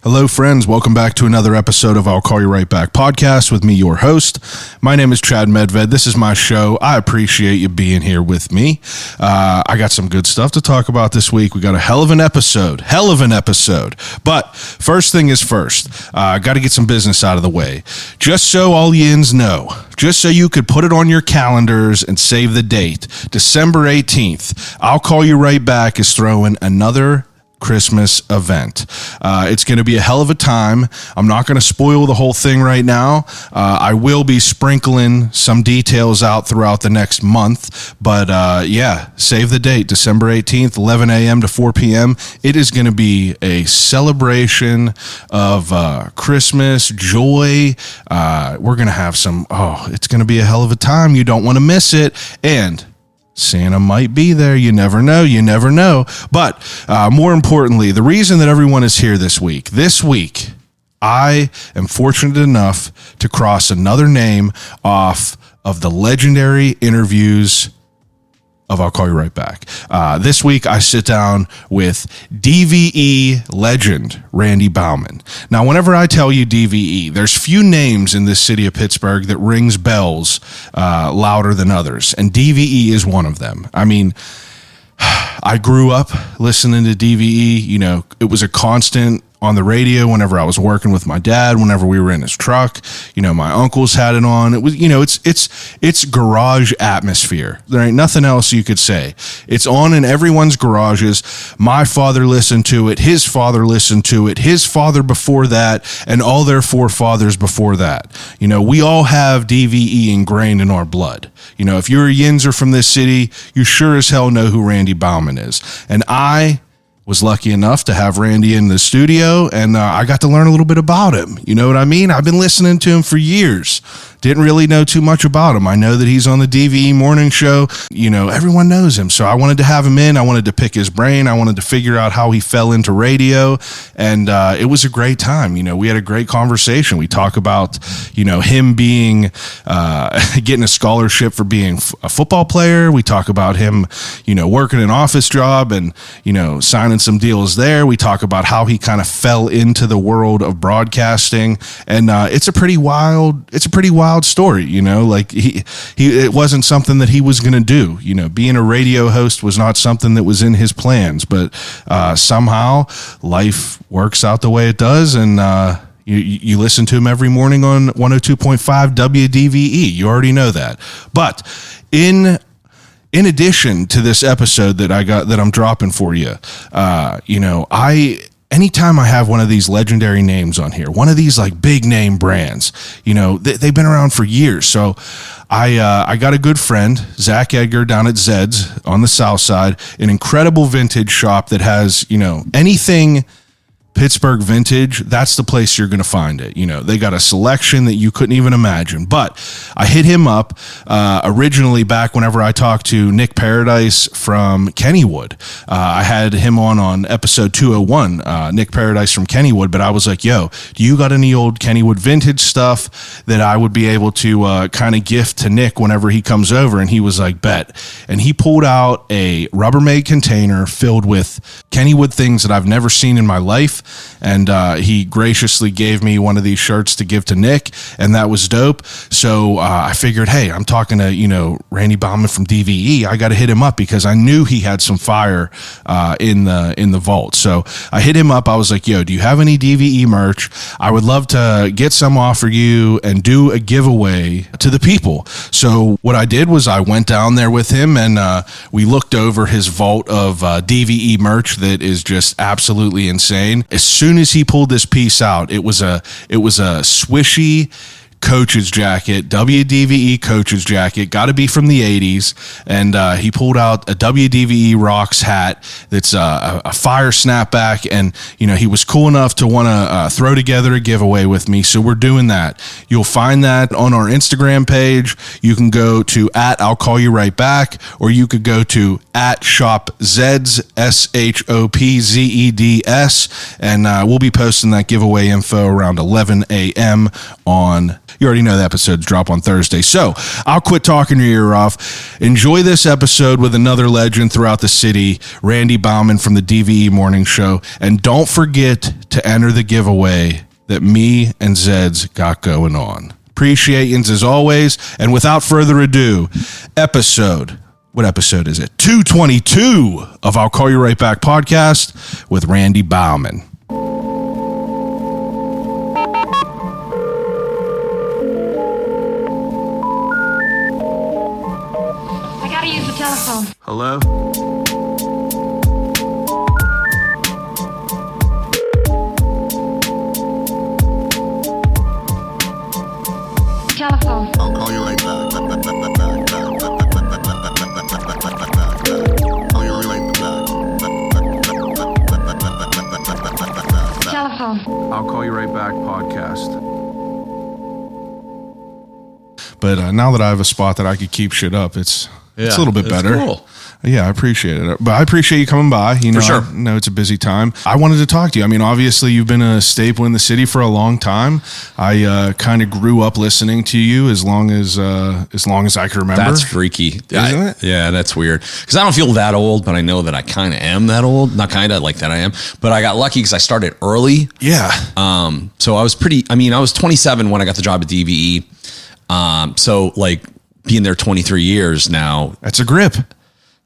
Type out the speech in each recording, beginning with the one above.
Hello, friends. Welcome back to another episode of I'll Call You Right Back podcast with me, your host. My name is Chad Medved. This is my show. I appreciate you being here with me. I got some good stuff to talk about this week. We got a hell of an episode. But first thing is first. I got to get some business out of the way. Just so all yinz know, just so you could put it on your calendars and save the date, December 18th, I'll Call You Right Back is throwing another Christmas event. It's going to be a hell of a time. I'm not going to spoil the whole thing right now. I will be sprinkling some details out throughout the next month, but save the date, December 18th, 11 a.m. to 4 p.m. It is going to be a celebration of Christmas, joy. We're going to have it's going to be a hell of a time. You don't want to miss it. And Santa might be there. You never know. But more importantly, the reason that everyone is here this week, I am fortunate enough to cross another name off of the legendary interviews of I'll Call You Right Back. This week, I sit down with DVE legend Randy Baumann. Now, whenever I tell you DVE, there's few names in this city of Pittsburgh that rings bells louder than others, and DVE is one of them. I mean, I grew up listening to DVE. You know, it was a constant on the radio whenever I was working with my dad, whenever we were in his truck. You know, my uncles had it on. It was, it's garage atmosphere. There ain't nothing else you could say. It's on in everyone's garages. My father listened to it. His father listened to it. His father before that, and all their forefathers before that. You know, we all have DVE ingrained in our blood. You know, if you're a Yinzer from this city, you sure as hell know who Randy Baumann is. And I was lucky enough to have Randy in the studio, and I got to learn a little bit about him. You know what I mean? I've been listening to him for years. Didn't really know too much about him. I know that he's on the DVE morning show. You know, everyone knows him. So I wanted to have him in. I wanted to pick his brain. I wanted to figure out how he fell into radio. And it was a great time. You know, we had a great conversation. We talk about, you know, him being, getting a scholarship for being a football player. We talk about him, you know, working an office job and, you know, signing some deals there. We talk about how he kind of fell into the world of broadcasting. And it's a pretty wild story, you know, like it wasn't something that he was going to do. You know, being a radio host was not something that was in his plans, but somehow life works out the way it does. And you listen to him every morning on 102.5 WDVE. You already know that. But in addition to this episode that I'm dropping for you, you know, anytime I have one of these legendary names on here, one of these like big name brands, you know, they've been around for years. So I got a good friend, Zach Edgar, down at Zed's on the South Side, an incredible vintage shop that has, you know, anything Pittsburgh vintage, that's the place you're going to find it. You know, they got a selection that you couldn't even imagine. But I hit him up originally back whenever I talked to Nick Paradise from Kennywood. I had him on episode 201, Nick Paradise from Kennywood. But I was like, yo, do you got any old Kennywood vintage stuff that I would be able to kind of gift to Nick whenever he comes over? And he was like, bet. And he pulled out a Rubbermaid container filled with Kennywood things that I've never seen in my life. And he graciously gave me one of these shirts to give to Nick, and that was dope. So I figured, hey, I'm talking to, you know, Randy Baumann from DVE. I got to hit him up because I knew he had some fire in the vault. So I hit him up. I was like, yo, do you have any DVE merch? I would love to get some off for you and do a giveaway to the people. So what I did was I went down there with him, and we looked over his vault of DVE merch that is just absolutely insane. As soon as he pulled this piece out, it was a swishy coach's jacket, WDVE coach's jacket, got to be from the 80s. And he pulled out a WDVE Rocks hat that's a fire snapback. And, you know, he was cool enough to want to throw together a giveaway with me. So we're doing that. You'll find that on our Instagram page. You can go to @I'll Call You Right Back, or you could go to @ShopZeds, ShopZeds, and we'll be posting that giveaway info around 11 a.m. on You already know the episodes drop on Thursday. So I'll quit talking your ear off. Enjoy this episode with another legend throughout the city, Randy Baumann from the DVE Morning Show. And don't forget to enter the giveaway that me and Zed's got going on. Appreciate yins as always. And without further ado, what episode is it? 222 of I'll Call You Right Back podcast with Randy Baumann. I gotta use the telephone. Hello? Telephone. I'll call you right back. Call you right back. Telephone. I'll Call You Right Back podcast. But now that I have a spot that I could keep shit up, it's a little bit better. Cool. Yeah, I appreciate it. But I appreciate you coming by. You know, For sure. I know it's a busy time. I wanted to talk to you. I mean, obviously, you've been a staple in the city for a long time. I kind of grew up listening to you as long as I can remember. That's freaky. Isn't it? Yeah, that's weird. Because I don't feel that old, but I know that I kind of am that old. Not kind of, like that I am. But I got lucky because I started early. Yeah. So I was 27 when I got the job at DVE. So like being there 23 years now. That's a grip.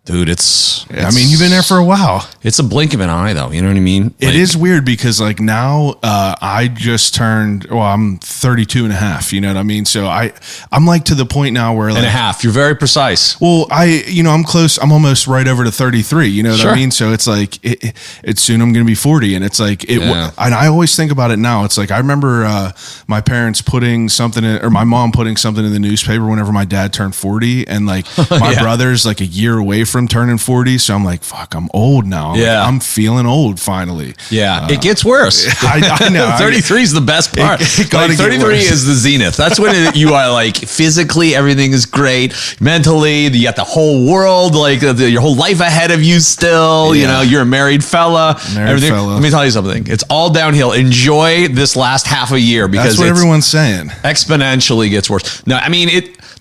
Dude, it's I mean, you've been there for a while. It's a blink of an eye, though. You know what I mean? It is weird because like now I just turned, I'm 32 and a half, you know what I mean? So I'm like to the point now where like, and a half. You're very precise. well, I'm close. I'm almost right over to 33, you know what I Sure. mean? So it's like, it's soon I'm going to be 40 and it's like, Yeah. and I always think about it now. It's like, I remember my parents putting something in, or my mom putting something in the newspaper whenever my dad turned 40 and like my Yeah. brother's like a year away from turning 40. So I'm like, fuck, I'm old now. Yeah. I'm feeling old finally. Yeah, it gets worse. I know. 33 is the best part. It gotta Like, get 33 worse. is the zenith. That's when you are like physically everything is great. Mentally, you got the whole world, like your whole life ahead of you still. Yeah. You know, you're a married fella. Married fella. Let me tell you something. It's all downhill. Enjoy this last half a year because That's what everyone's saying. exponentially gets worse. No, I mean,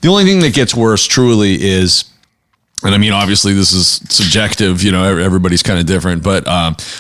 the only thing that gets worse truly is, and I mean, obviously this is subjective, you know, everybody's kind of different, but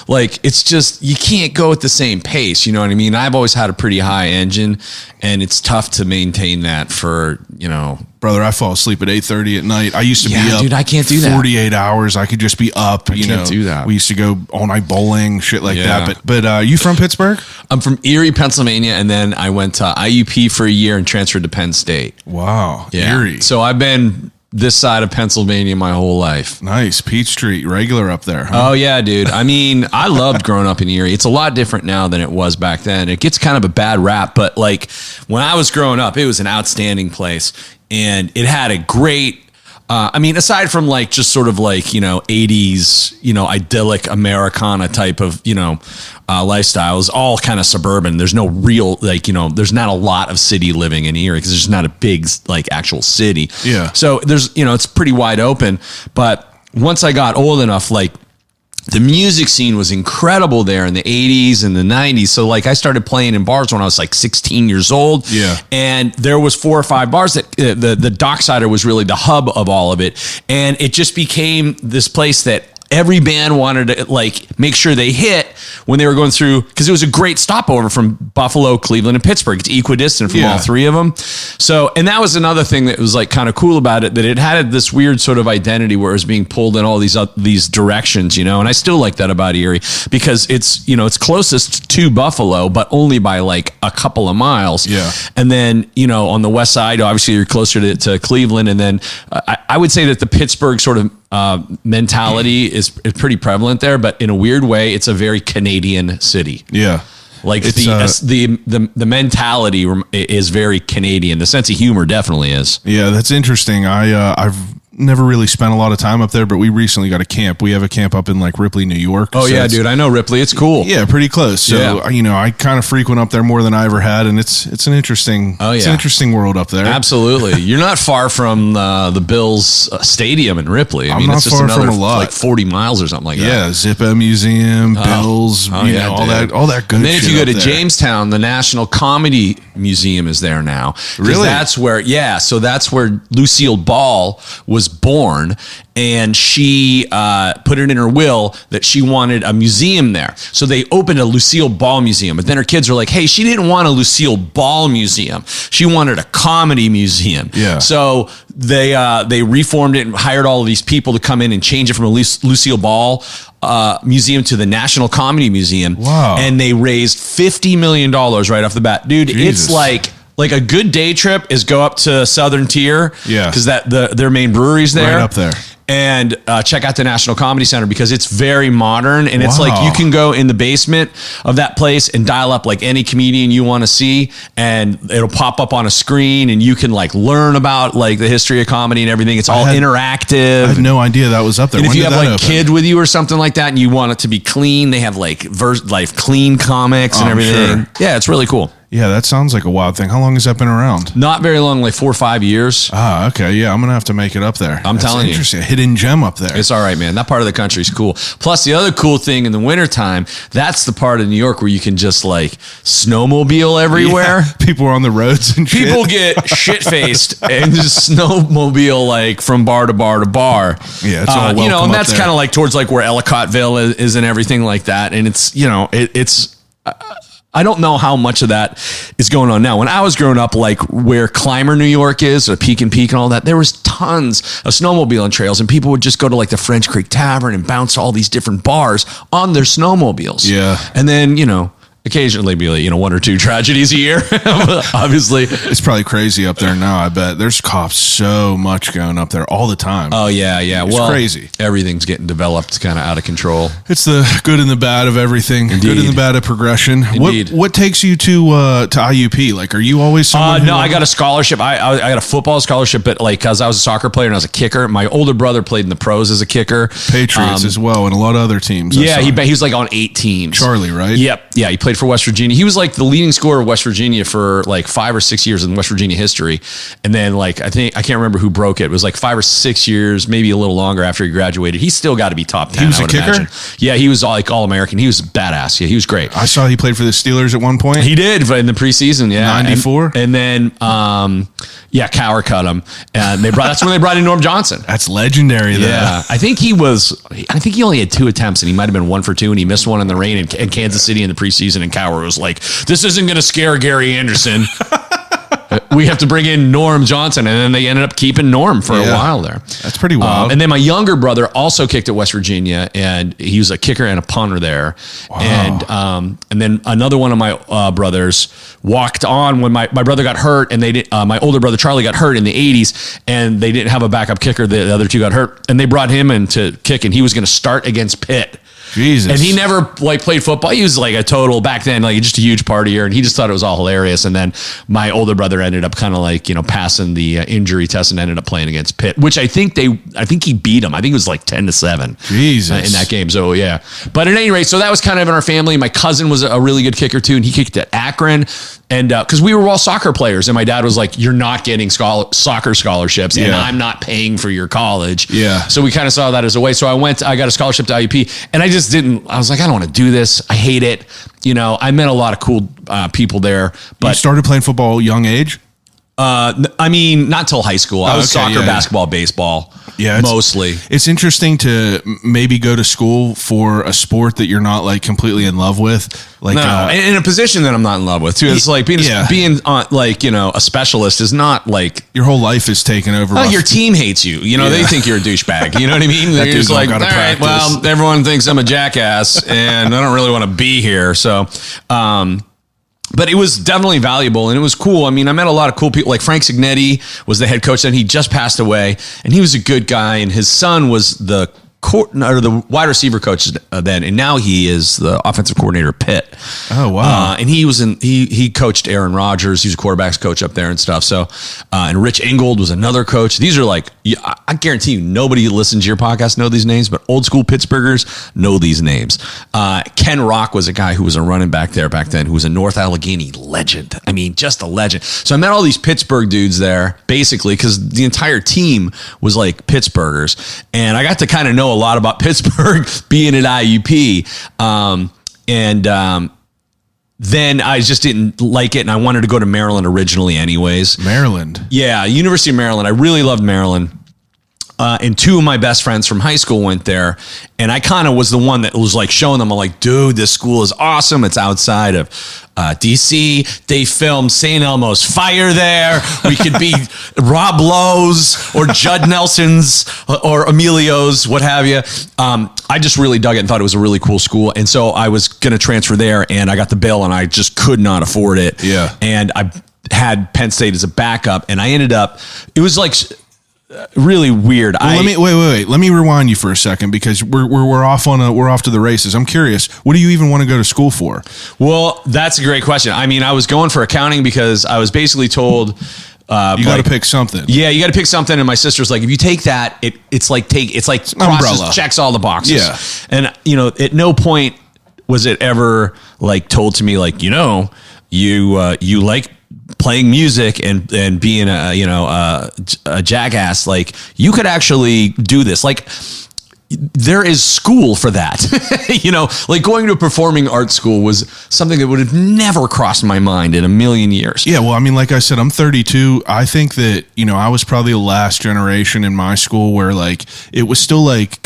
like, it's just, you can't go at the same pace. You know what I mean? I've always had a pretty high engine and it's tough to maintain that for, you know. Brother, I fall asleep at 8:30 at night. I used to be up. Dude, I can't do that. 48 hours. I could just be up. I can't do that. We used to go all night bowling, shit like Yeah. that. But you from Pittsburgh? I'm from Erie, Pennsylvania, and then I went to IUP for a year and transferred to Penn State. Wow. Yeah. Erie. So I've been this side of Pennsylvania my whole life. Nice. Peachtree, regular up there. Huh? Oh yeah, dude. I mean, I loved growing up in Erie. It's a lot different now than it was back then. It gets kind of a bad rap, but like when I was growing up, it was an outstanding place and it had a great, I mean, aside from like just sort of like, you know, 80s, you know, idyllic Americana type of, you know, lifestyle, is all kind of suburban. There's no real, like, you know, there's not a lot of city living in Erie because there's not a big like actual city. Yeah. So there's, you know, it's pretty wide open. But once I got old enough, like, the music scene was incredible there in the 80s and the 90s. So like I started playing in bars when I was like 16 years old. Yeah. And there was 4 or 5 bars that the Docksider was really the hub of all of it. And it just became this place that every band wanted to like make sure they hit when they were going through, because it was a great stopover from Buffalo, Cleveland, and Pittsburgh. It's equidistant from all 3 of them. So, and that was another thing that was like kind of cool about it, that it had this weird sort of identity where it was being pulled in all these directions, you know. And I still like that about Erie because it's, you know, it's closest to Buffalo, but only by like a couple of miles. Yeah. And then, you know, on the west side, obviously you're closer to Cleveland. And then I would say that the Pittsburgh sort of mentality is pretty prevalent there, but in a weird way, it's a very Canadian city. Yeah. Like It's, the mentality is very Canadian. The sense of humor definitely is. Yeah, that's interesting. I've never really spent a lot of time up there, but we recently got a camp. We have a camp up in like Ripley, New York. Oh, yeah, dude. I know Ripley. It's cool. Yeah, pretty close. So, Yeah. I kind of frequent up there more than I ever had, and it's an interesting it's an interesting world up there. Absolutely. You're not far from the Bills stadium in Ripley. I I'm mean, not it's just far another from a lot. like 40 miles or something like that. Yeah, Zippo Museum, Bills, Oh, all dude. that good And then shit if you go up to there. Jamestown, the National Comedy Museum is there now. 'Cause Really? that's where Lucille Ball was born, and she put it in her will that she wanted a museum there. So they opened a Lucille Ball museum. But then her kids were like, hey, she didn't want a Lucille Ball museum. She wanted a comedy museum. Yeah. So they reformed it and hired all of these people to come in and change it from a Lucille Ball museum to the National Comedy Museum. Wow. And they raised $50 million right off the bat. Dude, Jesus. it's like a good day trip is go up to Southern Tier. Yeah. Because their main brewery's there. Right up there. And check out the National Comedy Center because it's very modern. And it's Wow. like you can go in the basement of that place and dial up like any comedian you want to see. And it'll pop up on a screen and you can like learn about like the history of comedy and everything. It's all interactive. I had no idea that was up there. And if When you did have that like a open? kid with you or something like that and you want it to be clean, they have like clean comics and I'm everything. sure. Yeah, it's really cool. Yeah, that sounds like a wild thing. How long has that been around? Not very long, like 4 or 5 years. Ah, okay. Yeah, I'm going to have to make it up there. I'm telling you. Interesting. A hidden gem up there. It's all right, man. That part of the country is cool. Plus, the other cool thing in the wintertime, that's the part of New York where you can just like snowmobile everywhere. Yeah, people are on the roads and shit. People get shit-faced and just snowmobile like from bar to bar to bar. Yeah, it's all welcome and up that's there. kind of like towards like where Ellicottville is and everything like that. And it's, it's I don't know how much of that is going on now. When I was growing up, like where Clymer, New York is, or Peak and Peak and all that, there was tons of snowmobiling trails, and people would just go to like the French Creek Tavern and bounce to all these different bars on their snowmobiles. Yeah. And then, occasionally be like, one or two tragedies a year, obviously. It's probably crazy up there now, I bet. There's cops so much going up there all the time. Oh, yeah. It's crazy. Everything's getting developed kind of out of control. It's the good and the bad of everything. Indeed. Good and the bad of progression. Indeed. What takes you to IUP? Like, are you always someone No, I got a scholarship. I got a football scholarship, but like, cause I was a soccer player and I was a kicker. My older brother played in the pros as a kicker. Patriots as well, and a lot of other teams. Yeah, he was like on 8 teams. Charlie, right? Yep. Yeah, he played for West Virginia. He was like the leading scorer of West Virginia for like 5 or 6 years in West Virginia history. And then like, I can't remember who broke it. It was like 5 or 6 years, maybe a little longer after he graduated. He's still got to be top 10. He was I a would kicker? imagine. Yeah, he was like All-American. He was badass. Yeah, he was great. I saw he played for the Steelers at one point. He did in the preseason, yeah. 94? And then, Cower cut him. And that's when they brought in Norm Johnson. That's legendary, though. Yeah, I think he only had 2 attempts and he might have been 1 for 2 and he missed one in the rain in Kansas City in the preseason, and Cower was like, this isn't going to scare Gary Anderson. We have to bring in Norm Johnson. And then they ended up keeping Norm for a while there. That's pretty wild. And then my younger brother also kicked at West Virginia, and he was a kicker and a punter there. Wow. And then another one of my brothers walked on when my brother got hurt, and they did. My older brother Charlie got hurt in the 80s, and they didn't have a backup kicker. The other two got hurt, and they brought him in to kick, and he was going to start against Pitt. Jesus. And he never like played football. He was like a total back then, like just a huge partier, and he just thought it was all hilarious. And then my older brother ended up kind of like, passing the injury test and ended up playing against Pitt, which I think he beat him. I think it was like 10-7 Jesus. in that game. So yeah, but at any rate, so that was kind of in our family. My cousin was a really good kicker too, and he kicked at Akron. And because we were all soccer players, and my dad was like, "You're not getting soccer scholarships, and I'm not paying for your college." Yeah. So we kind of saw that as a way. So I got a scholarship to IUP, and I just didn't. I was like, I don't want to do this. I hate it. I met a lot of cool people there, You but started playing football young age? I mean, not till high school. I was okay, soccer, yeah. basketball, baseball. Yeah, mostly. It's interesting to maybe go to school for a sport that you're not like completely in love with. Like, No, in a position that I'm not in love with too. It's like being a specialist is not like your whole life is taken over. by your team hates you. They think you're a douchebag. You know what I mean? That You're dude's just not like, all gotta right, practice. well, everyone thinks I'm a jackass, and I don't really want to be here. So, but it was definitely valuable and it was cool. I mean, I met a lot of cool people. Like Frank Signetti was the head coach, and he just passed away, and he was a good guy, and his son was the or the wide receiver coach then, and now he is the offensive coordinator at Pitt. Oh wow! And he coached Aaron Rodgers. He was a quarterbacks coach up there and stuff. So, and Rich Ingold was another coach. These are like, I guarantee you, nobody who listens to your podcast know these names, but old school Pittsburghers know these names. Ken Rock was a guy who was a running back there back then, who was a North Allegheny legend. I mean, just a legend. So I met all these Pittsburgh dudes there, basically, because the entire team was like Pittsburghers, and I got to kind of know a lot about Pittsburgh being at IUP. Then I just didn't like it, and I wanted to go to Maryland originally anyways. Maryland. Yeah, University of Maryland. I really loved Maryland. And two of my best friends from high school went there, and I kind of was the one that was like showing them. I'm like, dude, this school is awesome. It's outside of DC. They filmed St. Elmo's Fire there. We could be Rob Lowe's or Judd Nelson's or Emilio's, what have you. I just really dug it and thought it was a really cool school. And so I was going to transfer there, and I got the bill, and I just could not afford it. Yeah. And I had Penn State as a backup, and I ended up, it was like really weird. Well, wait. Let me rewind you for a second, because we're off to the races. I'm curious. What do you even want to go to school for? Well, that's a great question. I mean, I was going for accounting because I was basically told you got to pick something. Yeah, you got to pick something. And my sister's like, if you take that, it's like umbrella, checks all the boxes. Yeah. And at no point was it ever like told to me like, you like playing music and being a jackass, like you could actually do this. Like there is school for that. Like going to a performing arts school was something that would have never crossed my mind in a million years. Yeah, well, I mean, like I said, I'm 32. I think that, I was probably the last generation in my school where like it was still like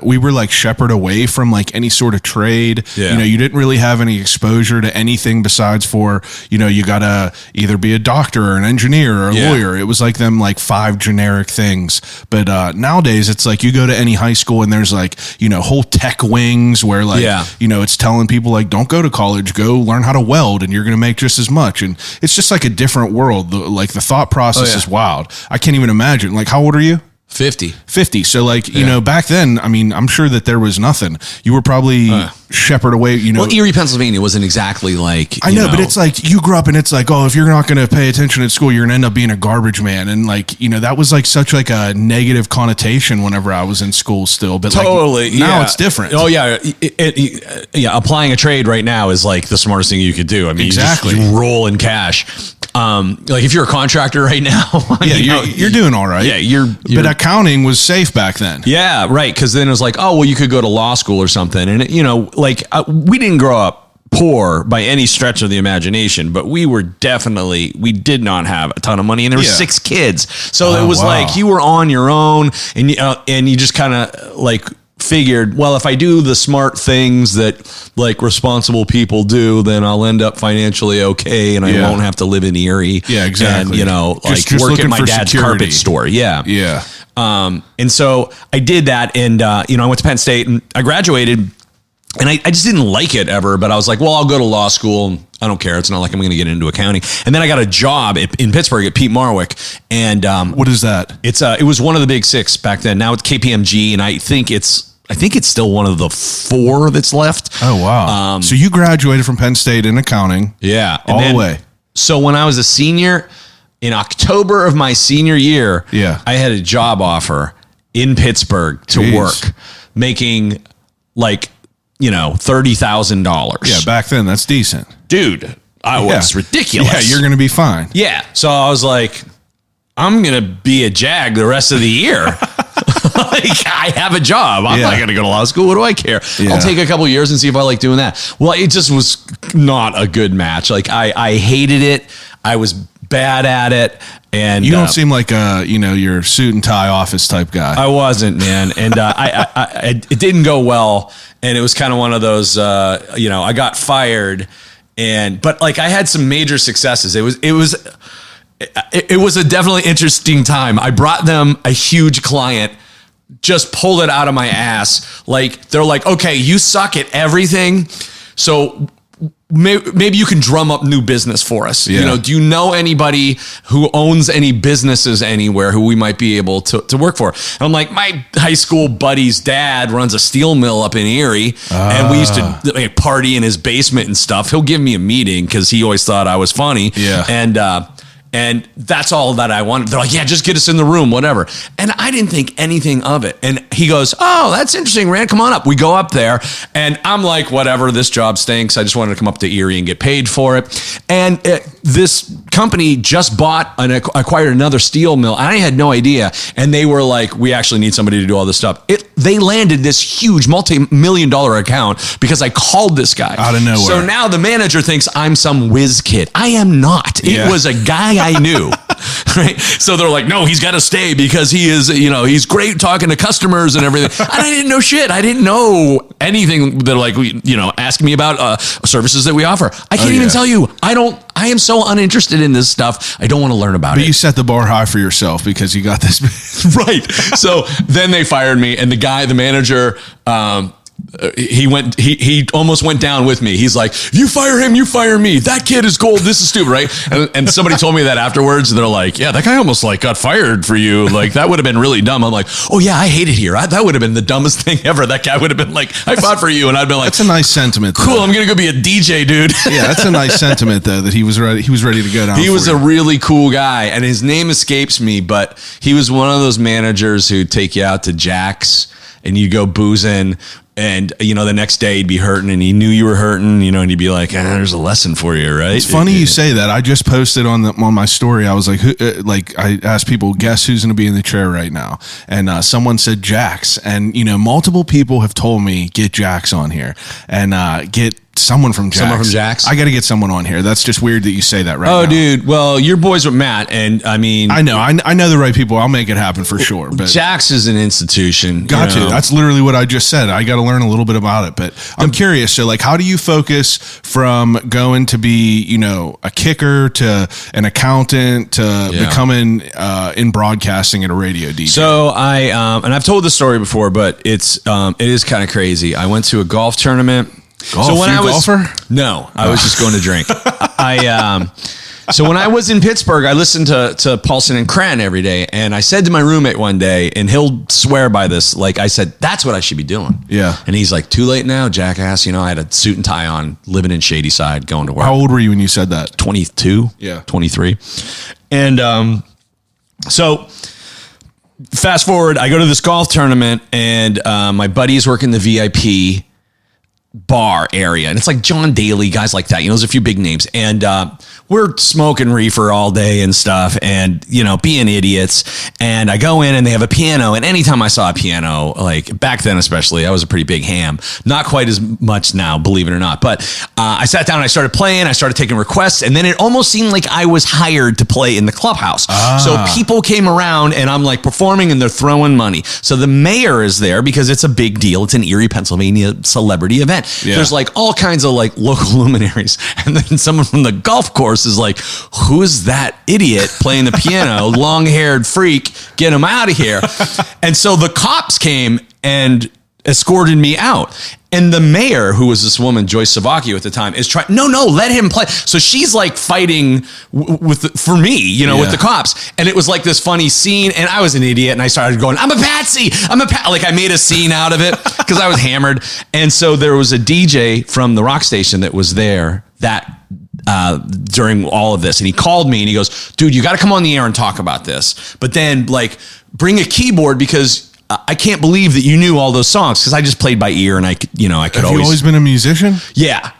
we were like shepherded away from like any sort of trade. Yeah. You didn't really have any exposure to anything besides for, you got to either be a doctor or an engineer or a lawyer. It was like them like 5 generic things. But nowadays it's like you go to any high school and there's like, whole tech wings where like, it's telling people like, don't go to college, go learn how to weld and you're going to make just as much. And it's just like a different world. The thought process is wild. I can't even imagine. Like, how old are you? 50. So like, back then, I mean, I'm sure that there was nothing. You were probably shepherded away, Well, Erie, Pennsylvania wasn't exactly like, I know, but it's like you grew up and it's like, oh, if you're not going to pay attention at school, you're going to end up being a garbage man. And like, that was like such like a negative connotation whenever I was in school still. But totally. Like, now it's different. Oh yeah. Applying a trade right now is like the smartest thing you could do. I mean, exactly. You roll in cash. Like if you're a contractor right now, you're doing all right. Yeah, but accounting was safe back then. Yeah, right. Because then it was like, oh, well, you could go to law school or something, and we didn't grow up poor by any stretch of the imagination, but we did not have a ton of money, and there were 6 kids, so it was like you were on your own, and you just kind of like figured, well, if I do the smart things that like responsible people do, then I'll end up financially okay, and I won't have to live in Erie. Yeah, exactly. And just work at my dad's security. carpet store. Yeah, yeah. And so I did that, and I went to Penn State, and I graduated, and I just didn't like it ever. But I was like, well, I'll go to law school. I don't care. It's not like I'm going to get into accounting. And then I got a job in Pittsburgh at Pete Marwick. And what is that? It was one of the big 6 back then. Now it's KPMG, and I think it's still one of the 4 that's left. Oh, wow. So you graduated from Penn State in accounting. Yeah. All the way. So when I was a senior, in October of my senior year, I had a job offer in Pittsburgh to work, making like, $30,000. Yeah, back then, that's decent. Dude, I was ridiculous. Yeah, you're going to be fine. Yeah. So I was like, I'm going to be a jag the rest of the year. Like, I have a job. I'm not going to go to law school. What do I care? Yeah. I'll take a couple of years and see if I like doing that. Well, it just was not a good match. Like, I hated it. I was bad at it. And you don't seem like your suit and tie office type guy. I wasn't, man. And it didn't go well. And it was kind of one of those, I got fired, but like I had some major successes. It was a definitely interesting time. I brought them a huge client, just pulled it out of my ass. Like they're like, okay, you suck at everything. So maybe you can drum up new business for us. Yeah. You know, do you know anybody who owns any businesses anywhere who we might be able to work for? And I'm like, my high school buddy's dad runs a steel mill up in Erie, and we used to party in his basement and stuff. He'll give me a meeting because he always thought I was funny. Yeah. And that's all that I wanted. They're like, yeah, just get us in the room, whatever. And I didn't think anything of it. And he goes, oh, that's interesting, Rand. Come on up. We go up there, and I'm like, whatever, this job stinks. I just wanted to come up to Erie and get paid for it. And this company just bought and acquired another steel mill. And I had no idea. And they were like, we actually need somebody to do all this stuff. They landed this huge multi-million-dollar account because I called this guy. Out of nowhere. So now the manager thinks I'm some whiz kid. I am not. Yeah. It was a guy I knew. Right. So they're like, no, he's got to stay because he is, he's great talking to customers and everything. And I didn't know shit. I didn't know anything that ask me about services that we offer. I can't even tell you. I am so uninterested in this stuff. I don't want to learn about it. But you set the bar high for yourself because you got this. Right. So then they fired me, and the manager, he almost went down with me. He's like, you fire him, you fire me. That kid is gold. This is stupid, right? And somebody told me that afterwards. They're like, yeah, that guy almost got fired for you. Like, that would have been really dumb. I'm like, oh yeah, I hate it here. That would have been the dumbest thing ever. That guy would have been like, I fought for you. And I'd been like, that's a nice sentiment. Cool. Though. I'm going to go be a DJ, dude. Yeah. That's a nice sentiment though, that he was ready to go down. He was a really cool guy, and his name escapes me, but he was one of those managers who take you out to Jack's and you go boozing. And, the next day he'd be hurting, and he knew you were hurting, and he'd be like, there's a lesson for you, right? It's funny you say that. I just posted on my story. I was like, I asked people, guess who's going to be in the chair right now? And someone said Jax. And, multiple people have told me, get Jax on here and get someone from Jax. Someone from Jax? I got to get someone on here. That's just weird that you say that right now. Oh, dude. Well, you're boys with Matt, and I mean... I know. I know the right people. I'll make it happen for sure. But Jax is an institution. Got to. That's literally what I just said. I got to learn a little bit about it. But I'm curious. So, how do you focus from going to be, a kicker to an accountant to becoming in broadcasting at a radio DJ? So, and I've told this story before, but it is kind of crazy. I went to a golf tournament. Golf? So when you I was golfer? No, I was just going to drink. So when I was in Pittsburgh, I listened to Paulson and Cran every day, and I said to my roommate one day, and he'll swear by this, I said, that's what I should be doing. Yeah. And he's like, too late now, jackass. I had a suit and tie on, living in Shady Side, going to work. How old were you when you said that? 22. Yeah. 23. And so fast forward, I go to this golf tournament, and my buddy's working the VIP bar area, and it's like John Daly, guys like that, there's a few big names, and we're smoking reefer all day and stuff, and being idiots. And I go in, and they have a piano, and anytime I saw a piano, back then especially, I was a pretty big ham, not quite as much now, believe it or not, but I sat down and I started playing, I started taking requests, and then it almost seemed like I was hired to play in the clubhouse. So people came around, and I'm performing, and they're throwing money. So the mayor is there because it's a big deal. It's an Erie, Pennsylvania celebrity event. Yeah. There's all kinds of local luminaries, and then someone from the golf course is like, who is that idiot playing the piano? Long-haired freak, get him out of here. And so the cops came and escorted me out. And the mayor, who was this woman, Joyce Savacchio at the time, is trying, no, let him play. So she's fighting for me, with the cops. And it was this funny scene. And I was an idiot. And I started going, I'm a patsy. I made a scene out of it because I was hammered. And so there was a DJ from the rock station that was there during all of this. And he called me and he goes, dude, you got to come on the air and talk about this. But then bring a keyboard because I can't believe that you knew all those songs because I just played by ear and I could Have you always been a musician? Yeah.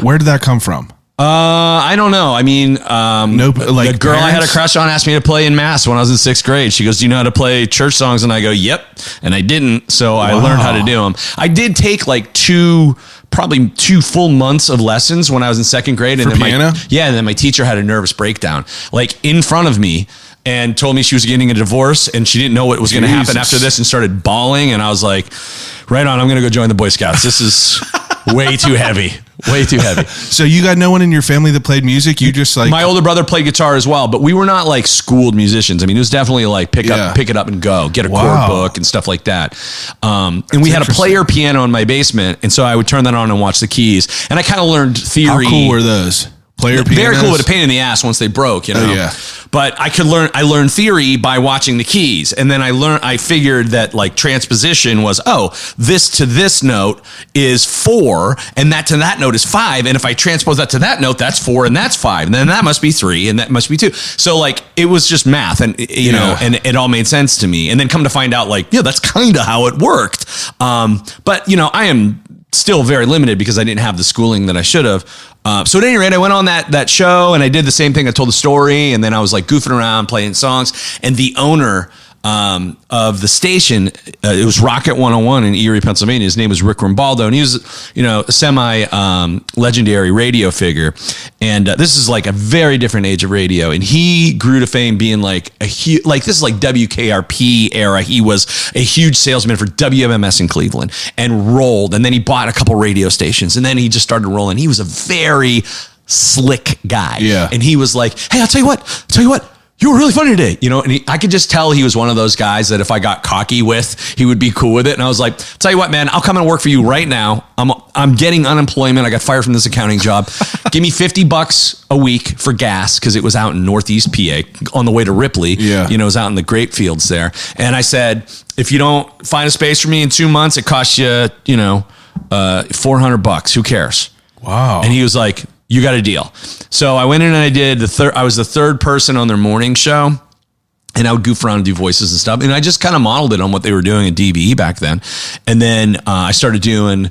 Where did that come from? I don't know. I mean, the girl I had a crush on asked me to play in mass when I was in 6th grade. She goes, do you know how to play church songs? And I go, yep. And I didn't. So I learned how to do them. I did take probably 2 full months of lessons when I was in 2nd grade. And then piano? And then my teacher had a nervous breakdown, in front of me, and told me she was getting a divorce and she didn't know what was going to happen after this and started bawling. And I was like, right on, I'm going to go join the Boy Scouts. This is way too heavy. Way too heavy. So you got no one in your family that played music? You just like... My older brother played guitar as well, but we were not like schooled musicians. I mean, it was definitely like pick it up and go, get a chord book and stuff like that. And we had a player piano in my basement, and so I would turn that on and watch the keys. And I kind of learned theory. How cool were those? Player pianos? Very cool, but a pain in the ass once they broke, you know? Oh, yeah. But I learned theory by watching the keys. And then I figured that like transposition was, this to this note is 4, and that to that note is 5. And if I transpose that to that note, that's 4 and that's 5. And then that must be 3 and that must be 2. So like, it was just math and, you know, and it all made sense to me. And then come to find out like, that's kind of how it worked. But you know, I am still very limited because I didn't have the schooling that I should have. So at any rate, I went on that show and I did the same thing. I told the story and then I was like goofing around playing songs, and the owner of the station, it was Rocket 101 in Erie, Pennsylvania. His name was Rick Rimbaldo, and he was, you know, a semi-legendary radio figure. And this is like a very different age of radio. And he grew to fame being like this is like WKRP era. He was a huge salesman for WMMS in Cleveland and rolled. And then he bought a couple radio stations, and then he just started rolling. He was a very slick guy. Yeah. And he was like, hey, I'll tell you what. You were really funny today, you know, and I could just tell he was one of those guys that if I got cocky with, he would be cool with it. And I was like, tell you what, man, I'll come and work for you right now. I'm getting unemployment. I got fired from this accounting job. Give me $50 a week for gas, because it was out in Northeast PA on the way to Ripley. Yeah. You know, it was out in the grape fields there. And I said, if you don't find a space for me in 2 months, it costs you, you know, $400. Who cares? Wow. And he was like, you got a deal. So I went in and I did I was the third person on their morning show, and I would goof around and do voices and stuff. And I just kind of modeled it on what they were doing at DVE back then. And then I started doing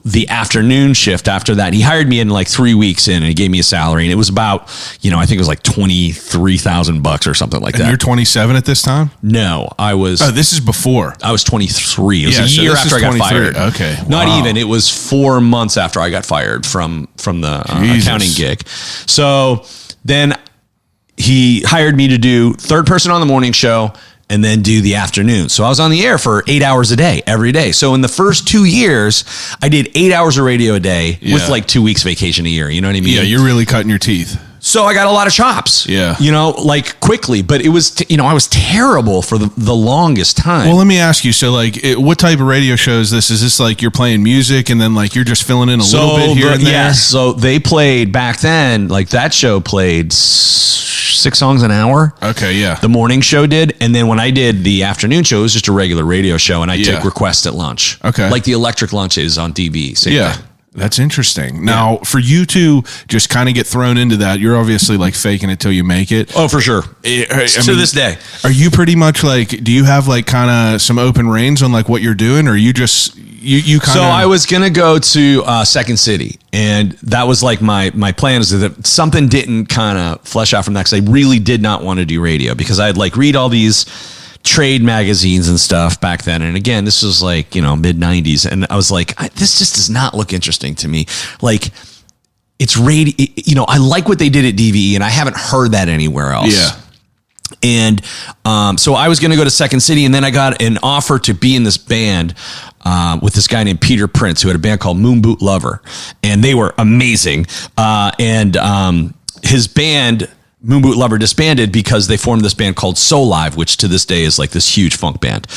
the afternoon shift after that. He hired me in like 3 weeks in, and he gave me a salary, and it was about, you know, I think it was like $23,000 or something like that. You're 27 at this time? No, I was. Oh, this is before. I was 23. It was a year this after is I got 23. fired. Okay. Not Wow. even. It was 4 months after I got fired from the accounting gig. So then he hired me to do third person on the morning show and then do the afternoon. So I was on the air for 8 hours a day, every day. So in the first 2 years, I did 8 hours of radio a day with like 2 weeks vacation a year. You know what I mean? Yeah, you're really cutting your teeth. So I got a lot of chops, Yeah. you know, like quickly, but it was, you know, I was terrible for the longest time. Well, let me ask you. So, like, what type of radio show is this? Is this like you're playing music and then like you're just filling in a little bit here and there? Yeah, so they played back then, like that show played 6 songs an hour. Okay, yeah. The morning show did. And then when I did the afternoon show, it was just a regular radio show, and I took requests at lunch. Okay. Like the electric lunch is on DV. Same Yeah. thing. That's interesting. Now, for you to just kind of get thrown into that, you're obviously like faking it till you make it. Oh, for sure. To This day. Are you pretty much like, do you have like kind of some open reins on like what you're doing, or you just, you kind of. So I was going to go to Second City, and that was like my plan, is that something didn't kind of flesh out from that, because I really did not want to do radio, because I'd like read all these trade magazines and stuff back then. And again, this was like, you know, mid 90s. And I was like, this just does not look interesting to me. Like, it's radio, you know, I like what they did at DVE, and I haven't heard that anywhere else. Yeah. And so I was going to go to Second City, and then I got an offer to be in this band with this guy named Peter Prince, who had a band called Moon Boot Lover, and they were amazing. And his band, Moon Boot Lover, disbanded because they formed this band called Soul Live, which to this day is like this huge funk band.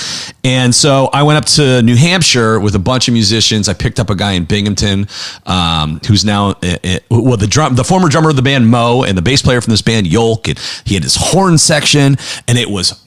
And so I went up to New Hampshire with a bunch of musicians. I picked up a guy in Binghamton, who's now the former drummer of the band, Mo, and the bass player from this band, Yolk. And he had his horn section, and it was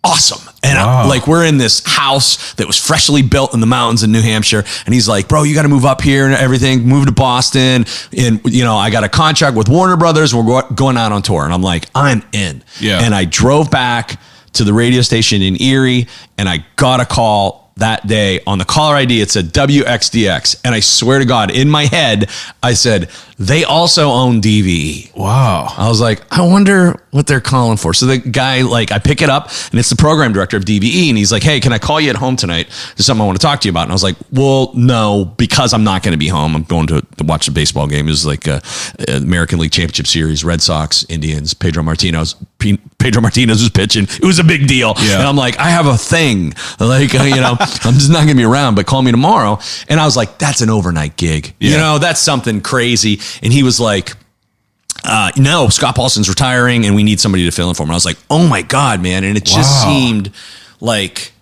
awesome. And like, we're in this house that was freshly built in the mountains in New Hampshire. And he's like, bro, you got to move up here and everything, move to Boston. And, you know, I got a contract with Warner Brothers. We're going out on tour. And I'm like, I'm in. Yeah. And I drove back to the radio station in Erie, and I got a call that day. On the caller ID, it said WXDX. And I swear to God, in my head, I said, they also own DVE. Wow. I was like, I wonder what they're calling for. So the guy, like, I pick it up, and it's the program director of DVE, and he's like, hey, can I call you at home tonight? There's something I want to talk to you about. And I was like, well, no, because I'm not going to be home. I'm going to watch a baseball game. It was like a American League Championship Series, Red Sox, Indians, Pedro Martinez was pitching. It was a big deal. Yeah. And I'm like, I have a thing. Like, you know. I'm just not going to be around, but call me tomorrow. And I was like, that's an overnight gig. Yeah. You know, that's something crazy. And he was like, no, Scott Paulson's retiring and we need somebody to fill in for him. I was like, oh my God, man. And it just seemed like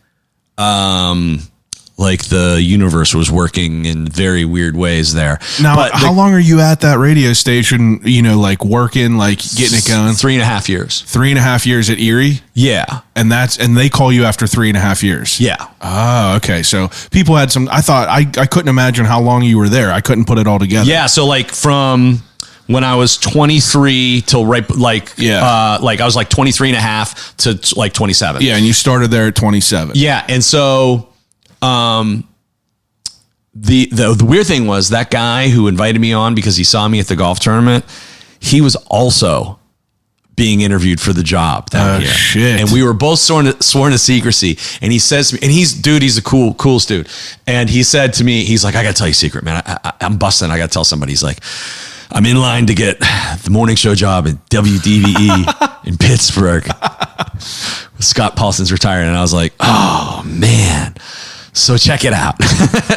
the universe was working in very weird ways there. Now, but how long are you at that radio station, you know, like working, like getting it going? 3.5 years. 3.5 years at Erie? Yeah. And they call you after 3.5 years? Yeah. Oh, okay. So people had I thought, I couldn't imagine how long you were there. I couldn't put it all together. Yeah. So like from when I was 23 till I was like 23 and a half to like 27. Yeah. And you started there at 27. Yeah. And so, the weird thing was that guy who invited me on because he saw me at the golf tournament, he was also being interviewed for the job down here. Shit. And we were both sworn to secrecy. And he says to me, and he's a coolest dude. And he said to me, he's like, I got to tell you a secret, man. I'm busting. I got to tell somebody. He's like, I'm in line to get the morning show job at WDVE in Pittsburgh. Scott Paulson's retiring. And I was like, oh man. So check it out.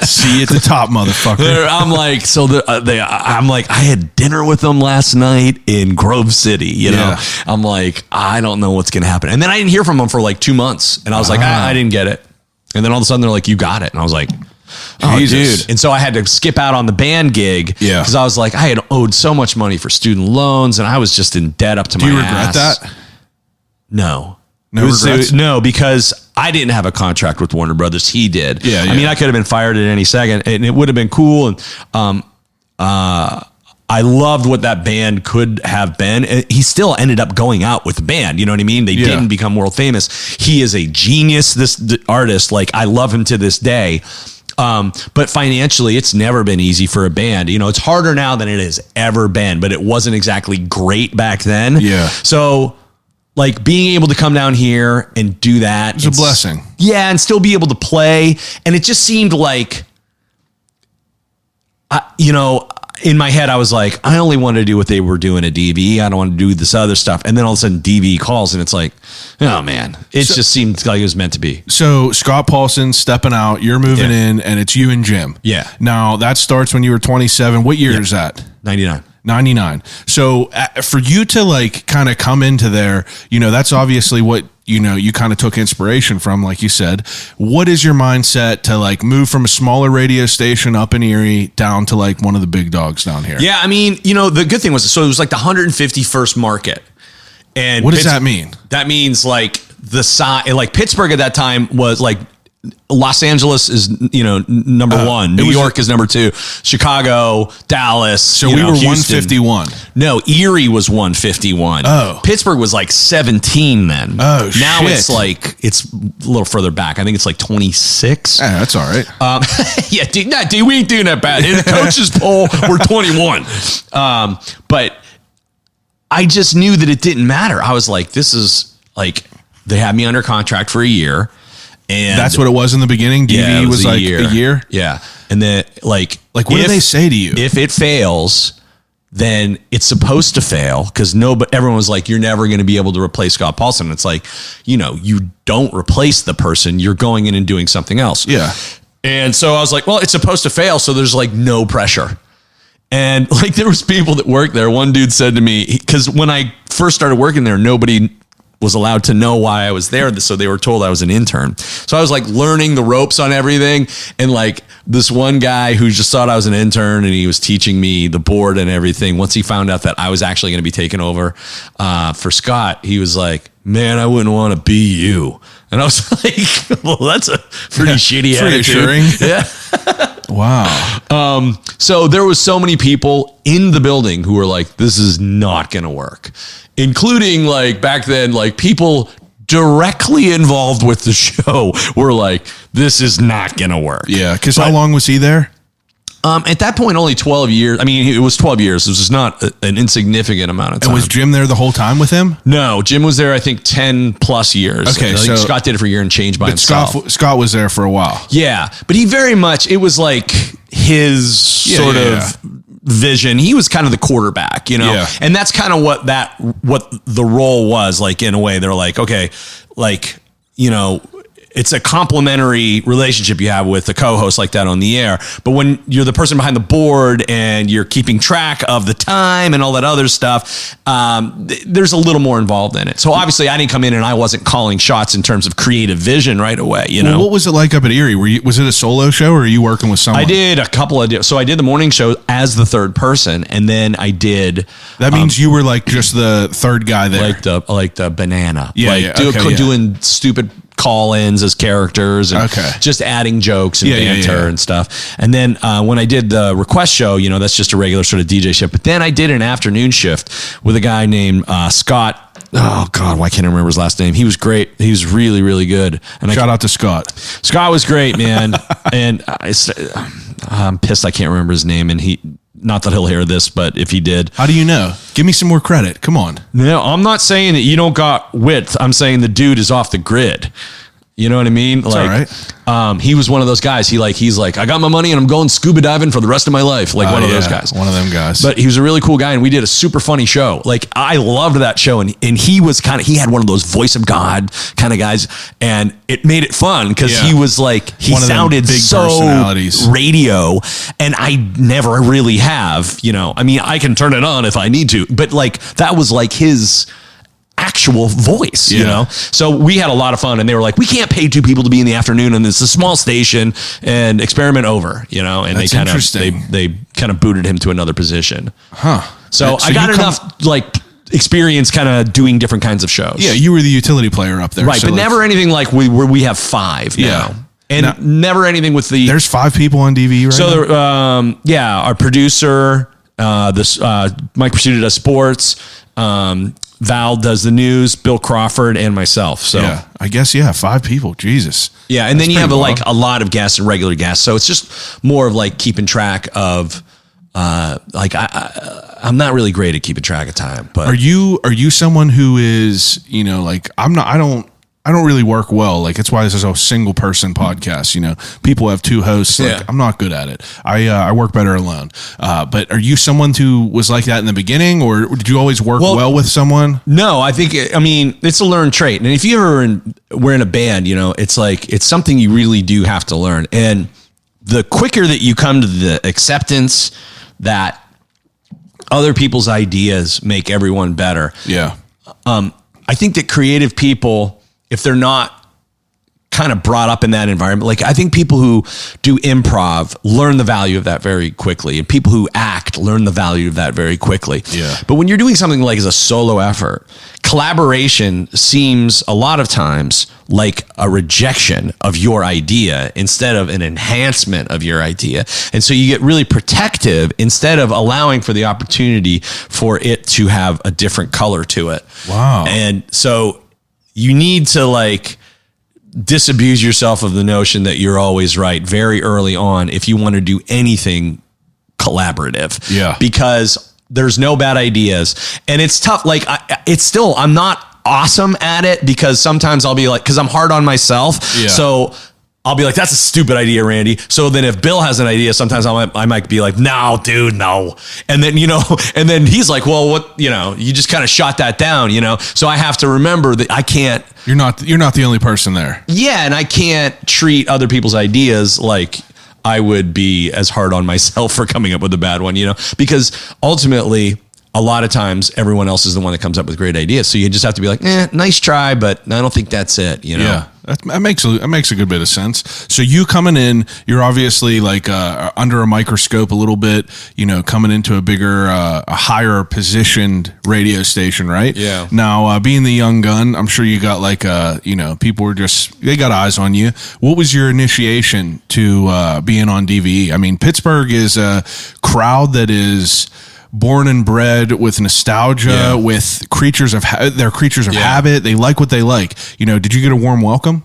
See you at the top, motherfucker. I'm like, I had dinner with them last night in Grove City. You know, I'm like, I don't know what's going to happen. And then I didn't hear from them for like 2 months. And I was like, I didn't get it. And then all of a sudden they're like, you got it. And I was like, oh, Jesus. dude. And so I had to skip out on the band gig. Yeah. Because I was like, I had owed so much money for student loans and I was just in debt up to my ass. Do you regret that? No. No regrets? No, because I didn't have a contract with Warner Brothers. He did. Yeah. I mean, I could have been fired at any second, and it would have been cool. And I loved what that band could have been. And he still ended up going out with the band. You know what I mean? They didn't become world famous. He is a genius. This artist, like I love him to this day. But financially, it's never been easy for a band. You know, it's harder now than it has ever been. But it wasn't exactly great back then. Yeah. So, like being able to come down here and do that. It's a blessing. Yeah. And still be able to play. And it just seemed like, in my head, I was like, I only want to do what they were doing at DV. I don't want to do this other stuff. And then all of a sudden DV calls and it's like, oh man, it just seemed like it was meant to be. So Scott Paulson stepping out, you're moving in and it's you and Jim. Yeah. Now that starts when you were 27. What year is that? 99. So for you to like kind of come into there, you know, that's obviously what, you know, you kind of took inspiration from, like you said. What is your mindset to like move from a smaller radio station up in Erie down to like one of the big dogs down here? Yeah. I mean, you know, the good thing was, so it was like the 151st market. And what does that mean? That means like the size, like Pittsburgh at that time was like, Los Angeles is, you know, number one. New York is number two. Chicago, Dallas. So we were Houston. 151. No, Erie was 151. Oh. Pittsburgh was like 17 then. Oh, now shit. it's like, it's a little further back. I think it's like 26. Yeah, that's all right. Yeah, dude, we ain't doing that bad. In the coach's poll, we're 21. But I just knew that it didn't matter. I was like, this is like, they had me under contract for a year. And that's what it was in the beginning. DV was like a year. Yeah. And then like what do they say to you? If it fails, then it's supposed to fail because everyone was like, you're never going to be able to replace Scott Paulson. And it's like, you know, you don't replace the person. You're going in and doing something else. Yeah. And so I was like, well, it's supposed to fail. So there's like no pressure. And like there was people that worked there. One dude said to me, because when I first started working there, nobody was allowed to know why I was there. So they were told I was an intern. So I was like learning the ropes on everything. And like this one guy who just thought I was an intern and he was teaching me the board and everything. Once he found out that I was actually going to be taking over for Scott, he was like, man, I wouldn't want to be you. And I was like, well, that's a pretty shitty attitude. Reassuring. Yeah. Wow. So there was so many people in the building who were like, this is not going to work. Including like back then, like people directly involved with the show were like, this is not going to work. Yeah. Cause how long was he there? At that point, only 12 years. I mean, it was 12 years. This was not an insignificant amount of time. And was Jim there the whole time with him? No, Jim was there, I think 10 plus years. Okay. I think Scott did it for a year and changed by himself. Scott was there for a while. Yeah. But he very much, it was like his sort of vision. He was kind of the quarterback, you know, and that's kind of what the role was like in a way. They're like, okay, like, you know, it's a complimentary relationship you have with a co-host like that on the air. But when you're the person behind the board and you're keeping track of the time and all that other stuff, there's a little more involved in it. So obviously I didn't come in and I wasn't calling shots in terms of creative vision right away. You know, what was it like up at Erie? Was it a solo show or are you working with someone? I did a couple of, so I did the morning show as the third person, and then I did. That means you were like just the third guy there, like the banana, doing stupid call-ins as characters and just adding jokes and banter and stuff. And then when I did the request show, you know, that's just a regular sort of DJ shift. But then I did an afternoon shift with a guy named Scott. Oh God, why can't I remember his last name? He was great. He was really, really good. And shout out to Scott. Scott was great, man. And I'm pissed I can't remember his name. And not that he'll hear this, but if he did. How do you know? Give me some more credit. Come on. No, I'm not saying that you don't got width. I'm saying the dude is off the grid. You know what I mean? It's all right. He was one of those guys. He's like, I got my money and I'm going scuba diving for the rest of my life. Like one of those guys. One of them guys. But he was a really cool guy, and we did a super funny show. Like I loved that show, and he had one of those voice of God kind of guys, and it made it fun because he was like he sounded big so radio, and I never really have. You know, I mean, I can turn it on if I need to, but like that was like his actual voice, you know? So we had a lot of fun, and they were like, we can't pay two people to be in the afternoon, and it's a small station, and experiment over, you know? And that's they kind of booted him to another position. Huh. So I got enough like experience kind of doing different kinds of shows. Yeah, you were the utility player up there. Right, so but never anything like where we have five now. And never anything with the... There's 5 people on DVE right now? So, our producer, Mike Pursuta does sports, Val does the news, Bill Crawford, and myself. So yeah, I guess 5 people. Jesus. Yeah, and then you have a lot of guests and regular guests. So it's just more of like keeping track of. I'm not really great at keeping track of time. But are you someone who is like I don't really work well. Like it's why this is a single person podcast. You know, people have 2 hosts. Like I'm not good at it. I work better alone. But are you someone who was like that in the beginning, or did you always work well with someone? No, I think it's a learned trait. And if you ever we're in a band, you know, it's like it's something you really do have to learn. And the quicker that you come to the acceptance that other people's ideas make everyone better. Yeah. I think that creative people, if they're not kind of brought up in that environment, like I think people who do improv learn the value of that very quickly, and people who act learn the value of that very quickly. Yeah. But when you're doing something like as a solo effort, collaboration seems a lot of times like a rejection of your idea instead of an enhancement of your idea. And so you get really protective instead of allowing for the opportunity for it to have a different color to it. Wow. And so you need to like disabuse yourself of the notion that you're always right very early on if you want to do anything collaborative. Yeah. Because there's no bad ideas, and it's tough. Like I'm not awesome at it because sometimes I'll be like, cause I'm hard on myself. Yeah. So I'll be like, that's a stupid idea, Randy. So then if Bill has an idea, sometimes I might be like, no, dude, no. And then, and then he's like, well, what, you just kind of shot that down, So I have to remember that I can't. You're not the only person there. Yeah. And I can't treat other people's ideas like I would be as hard on myself for coming up with a bad one, because ultimately a lot of times everyone else is the one that comes up with great ideas. So you just have to be like, nice try, but I don't think that's it. Yeah. That makes a good bit of sense. So you coming in, you're obviously like under a microscope a little bit, coming into a bigger, a higher positioned radio station, right? Yeah. Now, being the young gun, I'm sure you got like, people were they got eyes on you. What was your initiation to being on DVE? I mean, Pittsburgh is a crowd that is born and bred with nostalgia, with creatures of habit. They like what they like. Did you get a warm welcome?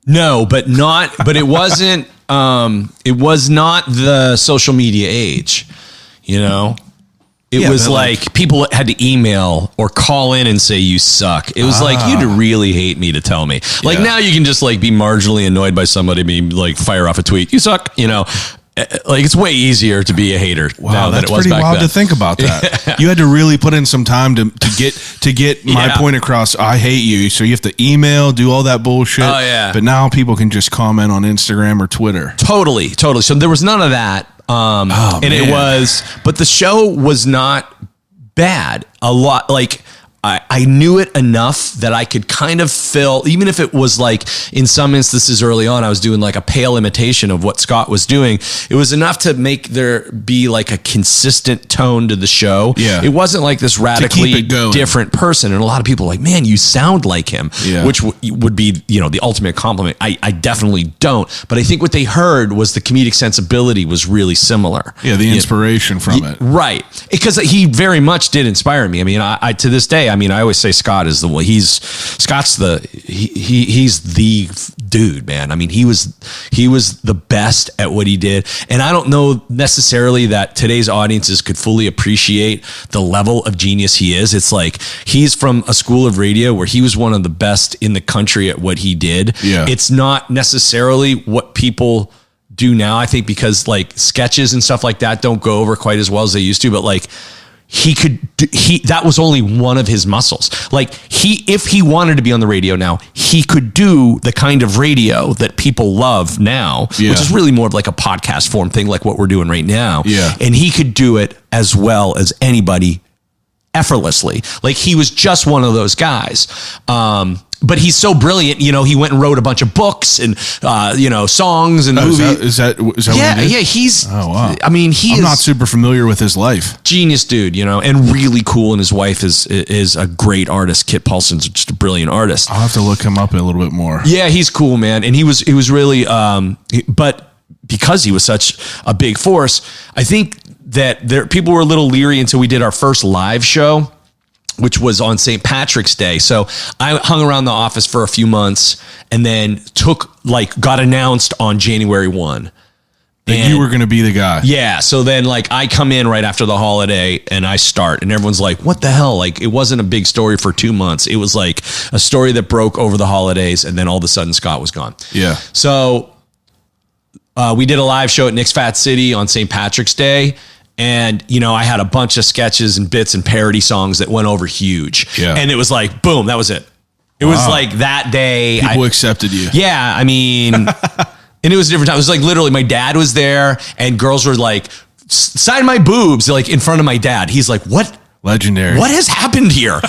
No, but it wasn't, it was not the social media age, It was like people had to email or call in and say you suck. It was like you'd really hate me to tell me. Like now you can just like be marginally annoyed by somebody, be like fire off a tweet, you suck, like it's way easier to be a hater now than that's it was pretty back wild then. to think about that. You had to really put in some time to get my point across. I hate you, so you have to email, do all that bullshit. Oh, yeah. But now people can just comment on Instagram or Twitter. Totally. So there was none of that. And it was, but the show was not bad. A lot, like I knew it enough that I could kind of fill, even if it was like in some instances early on, I was doing like a pale imitation of what Scott was doing. It was enough to make there be like a consistent tone to the show. Yeah. It wasn't like this radically going. different person. And a lot of people were like, man, you sound like him, which would be, you know, the ultimate compliment. I definitely don't. But I think what they heard was the comedic sensibility was really similar. Yeah, the inspiration from it. Right. Because he very much did inspire me. I mean, I to this day, I always say Scott is the one. He's the dude, man. I mean, he was the best at what he did. And I don't know necessarily that today's audiences could fully appreciate the level of genius he is. It's like he's from a school of radio where he was one of the best in the country at what he did. Yeah. It's not necessarily what people do now, I think, because like sketches and stuff like that don't go over quite as well as they used to, but like that was only one of his muscles. Like if he wanted to be on the radio now, he could do the kind of radio that people love now, which is really more of like a podcast form thing, like what we're doing right now. Yeah. And he could do it as well as anybody effortlessly. Like he was just one of those guys. But he's so brilliant, you know, he went and wrote a bunch of books and, you know, songs and movies. Is that what he did? Yeah, he's, oh, wow. I mean, I'm not super familiar with his life. Genius dude, you know, and really cool. And his wife is a great artist. Kit Paulson's just a brilliant artist. I'll have to look him up a little bit more. Yeah, he's cool, man. And he was really, but because he was such a big force, I think that people were a little leery until we did our first live show, which was on St. Patrick's Day. So I hung around the office for a few months and then got announced on January 1. And you were going to be the guy. Yeah. So then like I come in right after the holiday and I start and everyone's like, what the hell? Like it wasn't a big story for 2 months. It was like a story that broke over the holidays and then all of a sudden Scott was gone. Yeah. So we did a live show at Nick's Fat City on St. Patrick's Day. And, you know, I had a bunch of sketches and bits and parody songs that went over huge. Yeah. And it was like, boom, that was it. It was like that day. People accepted you. Yeah. I mean, and it was a different time. It was like literally my dad was there and girls were like, sign my boobs, like in front of my dad. He's like, what? Legendary. What has happened here?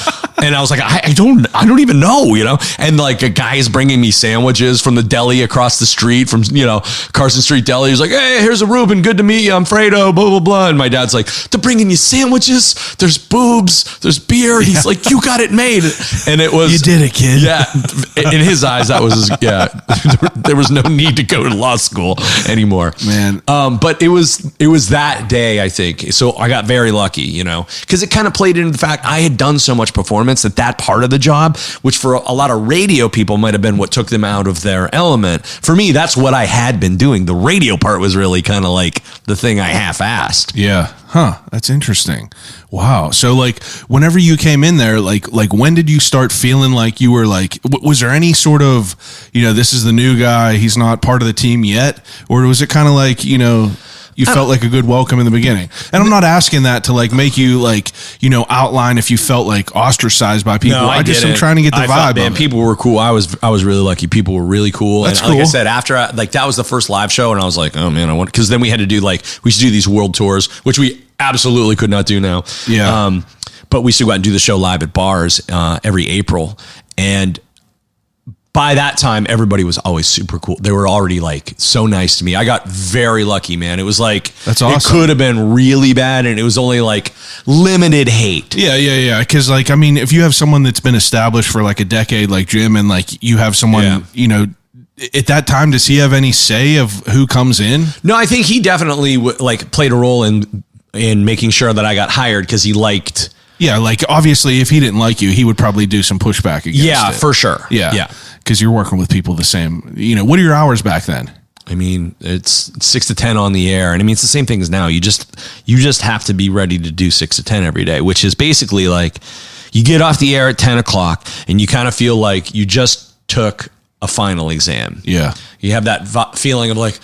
And I was like, I don't even know, you know? And like a guy is bringing me sandwiches from the deli across the street from, you know, Carson Street Deli. He's like, hey, here's a Reuben. Good to meet you. I'm Fredo, blah, blah, blah. And my dad's like, they're bringing you sandwiches. There's boobs. There's beer. He's like, you got it made. And it was. You did it, kid. Yeah. In his eyes, that was, there was no need to go to law school anymore. Man. But it was that day, I think. So I got very lucky, you know, because it kind of played into the fact I had done so much performance that part of the job, which for a lot of radio people might have been what took them out of their element. For me, that's what I had been doing. The radio part was really kind of like the thing I half-assed. Yeah. Huh. That's interesting. Wow. So like whenever you came in there, like when did you start feeling like you were like, was there any sort of, you know, this is the new guy, he's not part of the team yet? Or was it kind of like, you know, you felt like a good welcome in the beginning? And I'm not asking that to like make you like, you know, outline if you felt like ostracized by people. No, I just am trying to get the vibe. Man, people were cool. I was really lucky. People were really cool. That's and like I said, after that was the first live show, and I was like, oh man, because then we had to do we used to do these world tours, which we absolutely could not do now. Yeah. But we used to go out and do the show live at bars every April, and by that time, everybody was always super cool. They were already like so nice to me. I got very lucky, man. It was like, that's awesome. It could have been really bad, and it was only like limited hate. Yeah. Because like, I mean, if you have someone that's been established for like a decade, like Jim, and like you have someone, you know, at that time, does he have any say of who comes in? No, I think he definitely played a role in making sure that I got hired because he liked. Yeah, like obviously, if he didn't like you, he would probably do some pushback against it. For sure. Yeah. Because you're working with people the same. You know, what are your hours back then? I mean, it's 6 to 10 on the air, and I mean it's the same thing as now. You just have to be ready to do 6 to 10 every day, which is basically like you get off the air at 10 o'clock, and you kind of feel like you just took a final exam. Yeah, you have that feeling of like.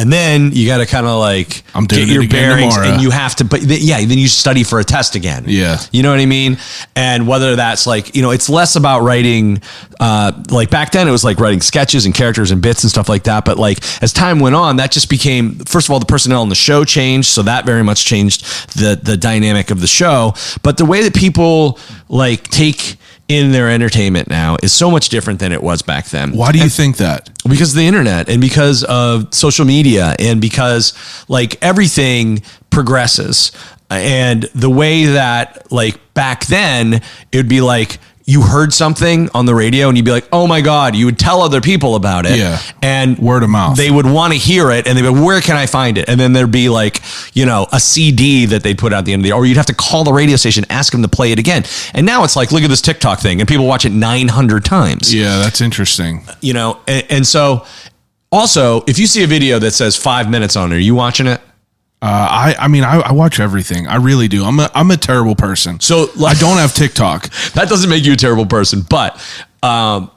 And then you got to kind of like I'm doing get your it again bearings, tomorrow. and you have to, then you study for a test again. Yeah. You know what I mean? And whether that's like, it's less about writing, like back then it was like writing sketches and characters and bits and stuff like that. But like as time went on, that just became, first of all, the personnel on the show changed. So that very much changed the dynamic of the show. But the way that people like take in their entertainment now is so much different than it was back then. Why do you think that? Because of the internet and because of social media and because like everything progresses. And the way that like back then it would be like you heard something on the radio and you'd be like, oh my God, you would tell other people about it. Yeah. And word of mouth. They would want to hear it and they'd be like, where can I find it? And then there'd be like, a CD that they'd put out at the end of the day, or you'd have to call the radio station, ask them to play it again. And now it's like, look at this TikTok thing and people watch it 900 times. Yeah, that's interesting. And so also if you see a video that says 5 minutes on it, are you watching it? I watch everything. I really do. I'm a terrible person. So I don't have TikTok. That doesn't make you a terrible person, but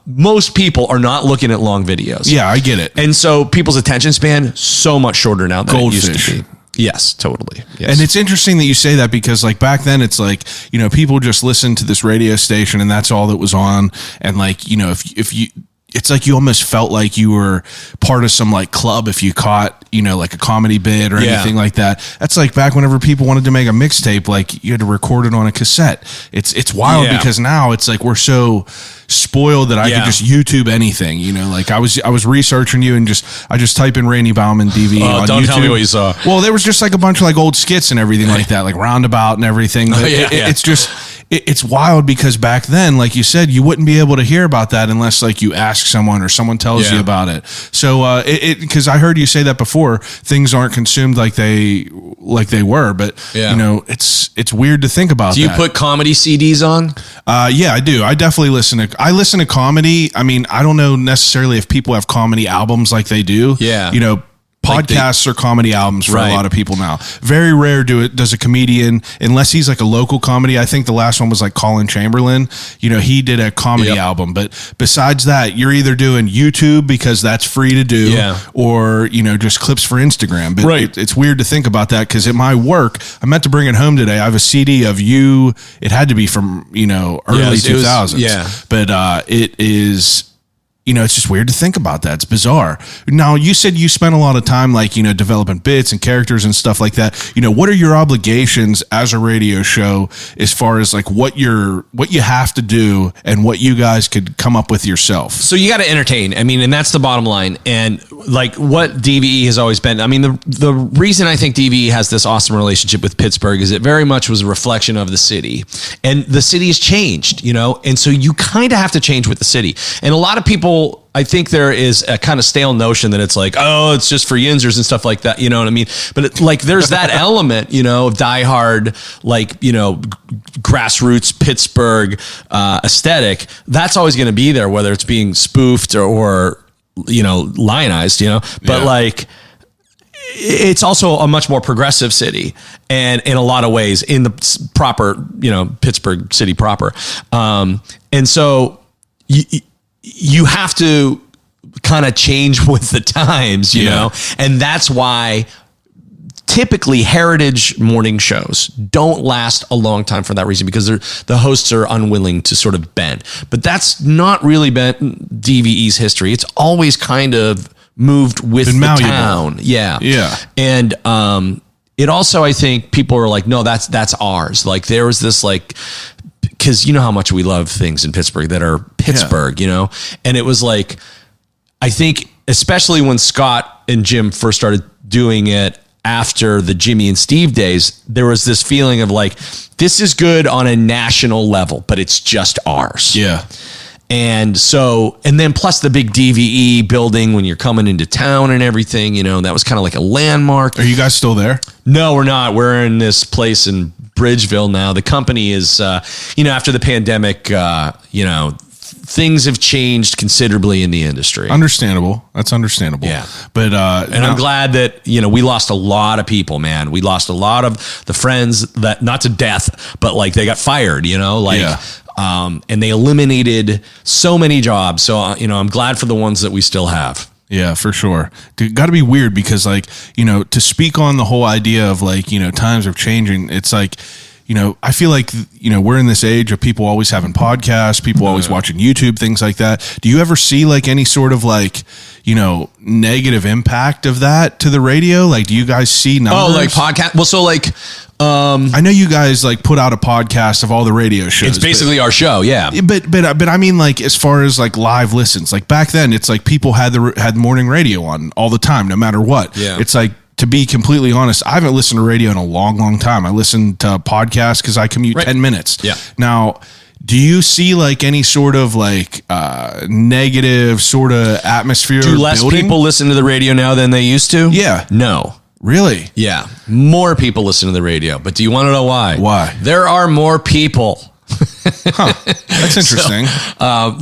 most people are not looking at long videos. Yeah, I get it. And so people's attention span so much shorter now than it used to be. Yes, totally. Yes. And it's interesting that you say that because like back then it's like, people just listened to this radio station and that's all that was on. And like, if you, it's like you almost felt like you were part of some like club if you caught, like a comedy bit or anything like that. That's like back whenever people wanted to make a mixtape, like you had to record it on a cassette. It's wild because now it's like we're so spoiled that I could just YouTube anything, like I was researching you and I just type in Randy Baumann DV on don't YouTube. tell me what you saw. Well, there was just like a bunch of like old skits and everything like that, like Roundabout and everything. But it's just, it's wild because back then, like you said, you wouldn't be able to hear about that unless like you ask someone or someone tells you about it. So because I heard you say that before, things aren't consumed like they were, but it's weird to think about. Do you put comedy CDs on? Yeah, I do. I definitely listen to comedy. I mean, I don't know necessarily if people have comedy albums like they do. Yeah. Podcasts are comedy albums for a lot of people now. Very rare does a comedian, unless he's like a local comedy. I think the last one was like Colin Chamberlain. He did a comedy album. But besides that, you're either doing YouTube because that's free to do, or just clips for Instagram. But it's weird to think about that because at my work, I meant to bring it home today. I have a CD of you. It had to be from early 2000s. But it is. It's just weird to think about that. It's bizarre. Now, you said you spent a lot of time like, developing bits and characters and stuff like that. What are your obligations as a radio show as far as like what you have to do and what you guys could come up with yourself? So you got to entertain. I mean, and that's the bottom line. And like what DVE has always been. I mean, the reason I think DVE has this awesome relationship with Pittsburgh is it very much was a reflection of the city. And the city has changed, and so you kind of have to change with the city. And a lot of people, I think there is a kind of stale notion that it's like, oh, it's just for Yinzers and stuff like that. You know what I mean? But there's that element, of diehard, grassroots Pittsburgh aesthetic. That's always going to be there, whether it's being spoofed or lionized, but it's also a much more progressive city, and in a lot of ways in the proper, Pittsburgh city proper. And so you have to kind of change with the times, you know, and that's why typically heritage morning shows don't last a long time for that reason, because the hosts are unwilling to sort of bend. But that's not really been DVE's history. It's always kind of moved with the town. Yeah. Yeah. And it also, I think people are like, no, that's ours. Like there was this because you know how much we love things in Pittsburgh that are Pittsburgh, you know? And it was like, I think, especially when Scott and Jim first started doing it after the Jimmy and Steve days, there was this feeling of like, this is good on a national level, but it's just ours. Yeah. And so, and then plus the big DVE building when you're coming into town and everything, you know, that was kind of like a landmark. Are you guys still there? No, we're not. We're in this place in Bridgeville now. The company is, after the pandemic, things have changed considerably in the industry. Understandable. That's understandable. Yeah. But, I'm glad that, we lost a lot of people, man. We lost a lot of the friends that, not to death, but they got fired, and they eliminated so many jobs. So, I'm glad for the ones that we still have. Yeah, for sure. Got to be weird because, like, you know, to speak on the whole idea of, like, you know, times are changing. It's like, you know, I feel like, you know, we're in this age of people always having podcasts, people always watching YouTube, things like that. Do you ever see like any sort of like, you know, negative impact of that to the radio? Like, do you guys see numbers? Oh, like podcast. Well, so like, I know you guys like put out a podcast of all the radio shows. it's basically our show. Yeah. But I mean, like, as far as like live listens, like back then, it's like people had morning radio on all the time, no matter what. Yeah. It's like, to be completely honest, I haven't listened to radio in a long, long time. I listen to podcasts because I commute 10 minutes. Yeah. Now, do you see like any sort of like negative sort of atmosphere? Do less people listen to the radio now than they used to? Yeah. No. Really? Yeah. More people listen to the radio. But do you want to know why? Why? There are more people. That's interesting.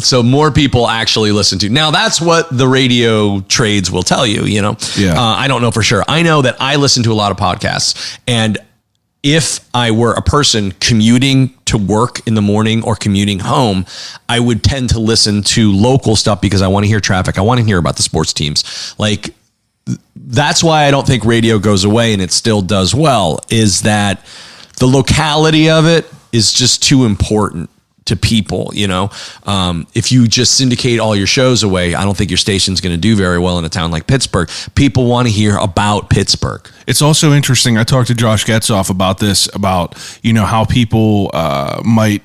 So more people actually listen to. Now, that's what the radio trades will tell you, you know? Yeah. I don't know for sure. I know that I listen to a lot of podcasts. And if I were a person commuting to work in the morning or commuting home, I would tend to listen to local stuff because I want to hear traffic. I want to hear about the sports teams. Like, that's why I don't think radio goes away and it still does well, is that the locality of it is just too important to people, you know? If you just syndicate all your shows away, I don't think your station's going to do very well in a town like Pittsburgh. People want to hear about Pittsburgh. It's also interesting. I talked to Josh Getzoff about this, about, you know, how people might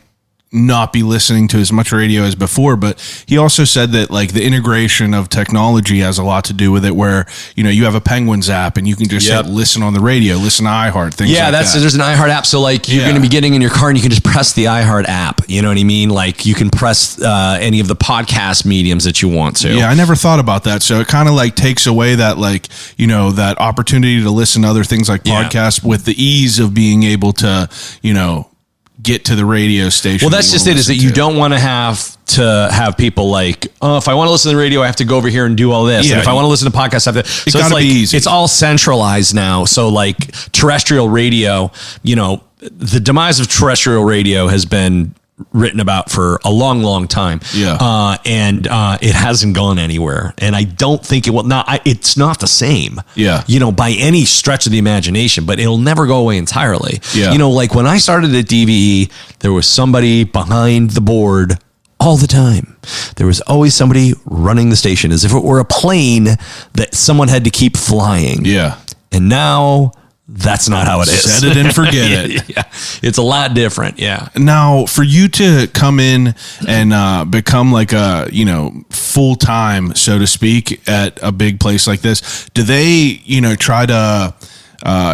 not be listening to as much radio as before, but he also said that like the integration of technology has a lot to do with it, where, you know, you have a Penguins app and you can just hit listen on the radio, listen to iHeart, things like that. There's an iHeart app. So like you're going to be getting in your car and you can just press the iHeart app. You know what I mean? Like you can press any of the podcast mediums that you want to. Yeah, I never thought about that. So it kind of like takes away that, like, you know, that opportunity to listen to other things like podcasts with the ease of being able to, you know, get to the radio station. Well, that's just it, is that you don't want to have people like, oh, if I want to listen to the radio, I have to go over here and do all this. Yeah, and if I want to listen to podcasts, I have to. So it's like, be easy. It's all centralized now. So like terrestrial radio, you know, the demise of terrestrial radio has been written about for a long, long time. Yeah. And it hasn't gone anywhere. And I don't think it will. It's not the same. Yeah. You know, by any stretch of the imagination, but it'll never go away entirely. Yeah. You know, like when I started at DVE, there was somebody behind the board all the time. There was always somebody running the station as if it were a plane that someone had to keep flying. Yeah. And now that's not how it is. Set it and forget it. Yeah. It's a lot different. Yeah. Now, for you to come in and become like a, you know, full time, so to speak, at a big place like this, do they, you know, try to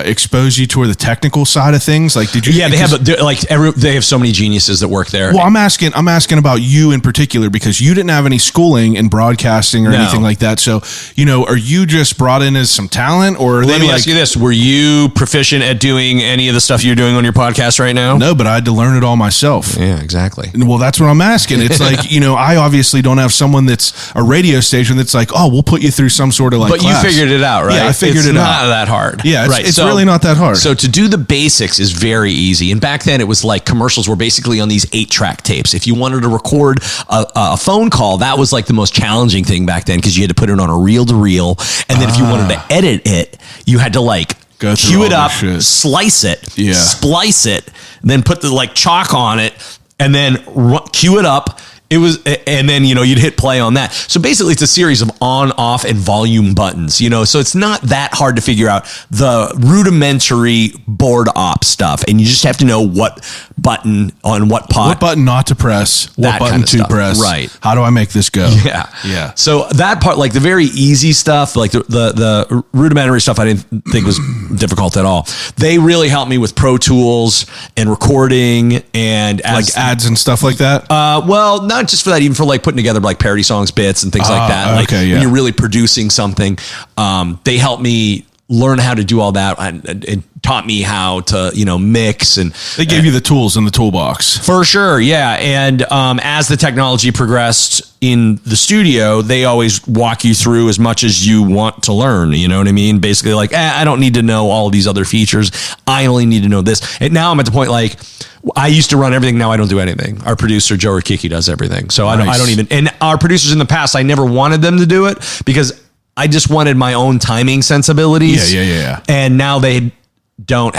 expose you toward the technical side of things? Like, did you? Yeah, they have so many geniuses that work there. Well, I'm asking about you in particular, because you didn't have any schooling in broadcasting or anything like that. So, you know, are you just brought in as some talent, or let me ask you this: were you proficient at doing any of the stuff you're doing on your podcast right now? No, but I had to learn it all myself. Yeah, exactly. Well, that's what I'm asking. It's like, you know, I obviously don't have someone that's a radio station that's like, oh, we'll put you through some sort of like class. You figured it out, right? Yeah, I figured it out. It's not that hard. Yeah, right. It's really not that hard. So to do the basics is very easy. And back then it was like commercials were basically on these 8-track tapes. If you wanted to record a phone call, that was like the most challenging thing back then, because you had to put it on a reel-to-reel. And then if you wanted to edit it, you had to like cue it up, slice it, splice it, then put the like chalk on it, and then cue it up. And then, you know, you'd hit play on that. So basically it's a series of on, off, and volume buttons, you know, so it's not that hard to figure out the rudimentary board op stuff. And you just have to know what button on what pot. What button not to press, what button to press. Right. How do I make this go? Yeah. Yeah. So that part, like the very easy stuff, like the rudimentary stuff, I didn't think was difficult at all. They really helped me with Pro Tools and recording and like ads and stuff like that. Well, not just for that, even for like putting together like parody songs, bits, and things like that. Like when you're really producing something, they helped me learn how to do all that, and taught me how to, you know, mix, and they gave you the tools in the toolbox for sure. Yeah. And as the technology progressed in the studio, they always walk you through as much as you want to learn. You know what I mean? Basically like, I don't need to know all of these other features. I only need to know this. And now I'm at the point, like, I used to run everything. Now I don't do anything. Our producer, Joe Rikiki, does everything. So I don't even, and our producers in the past, I never wanted them to do it, because I just wanted my own timing sensibilities. Yeah. And now they don't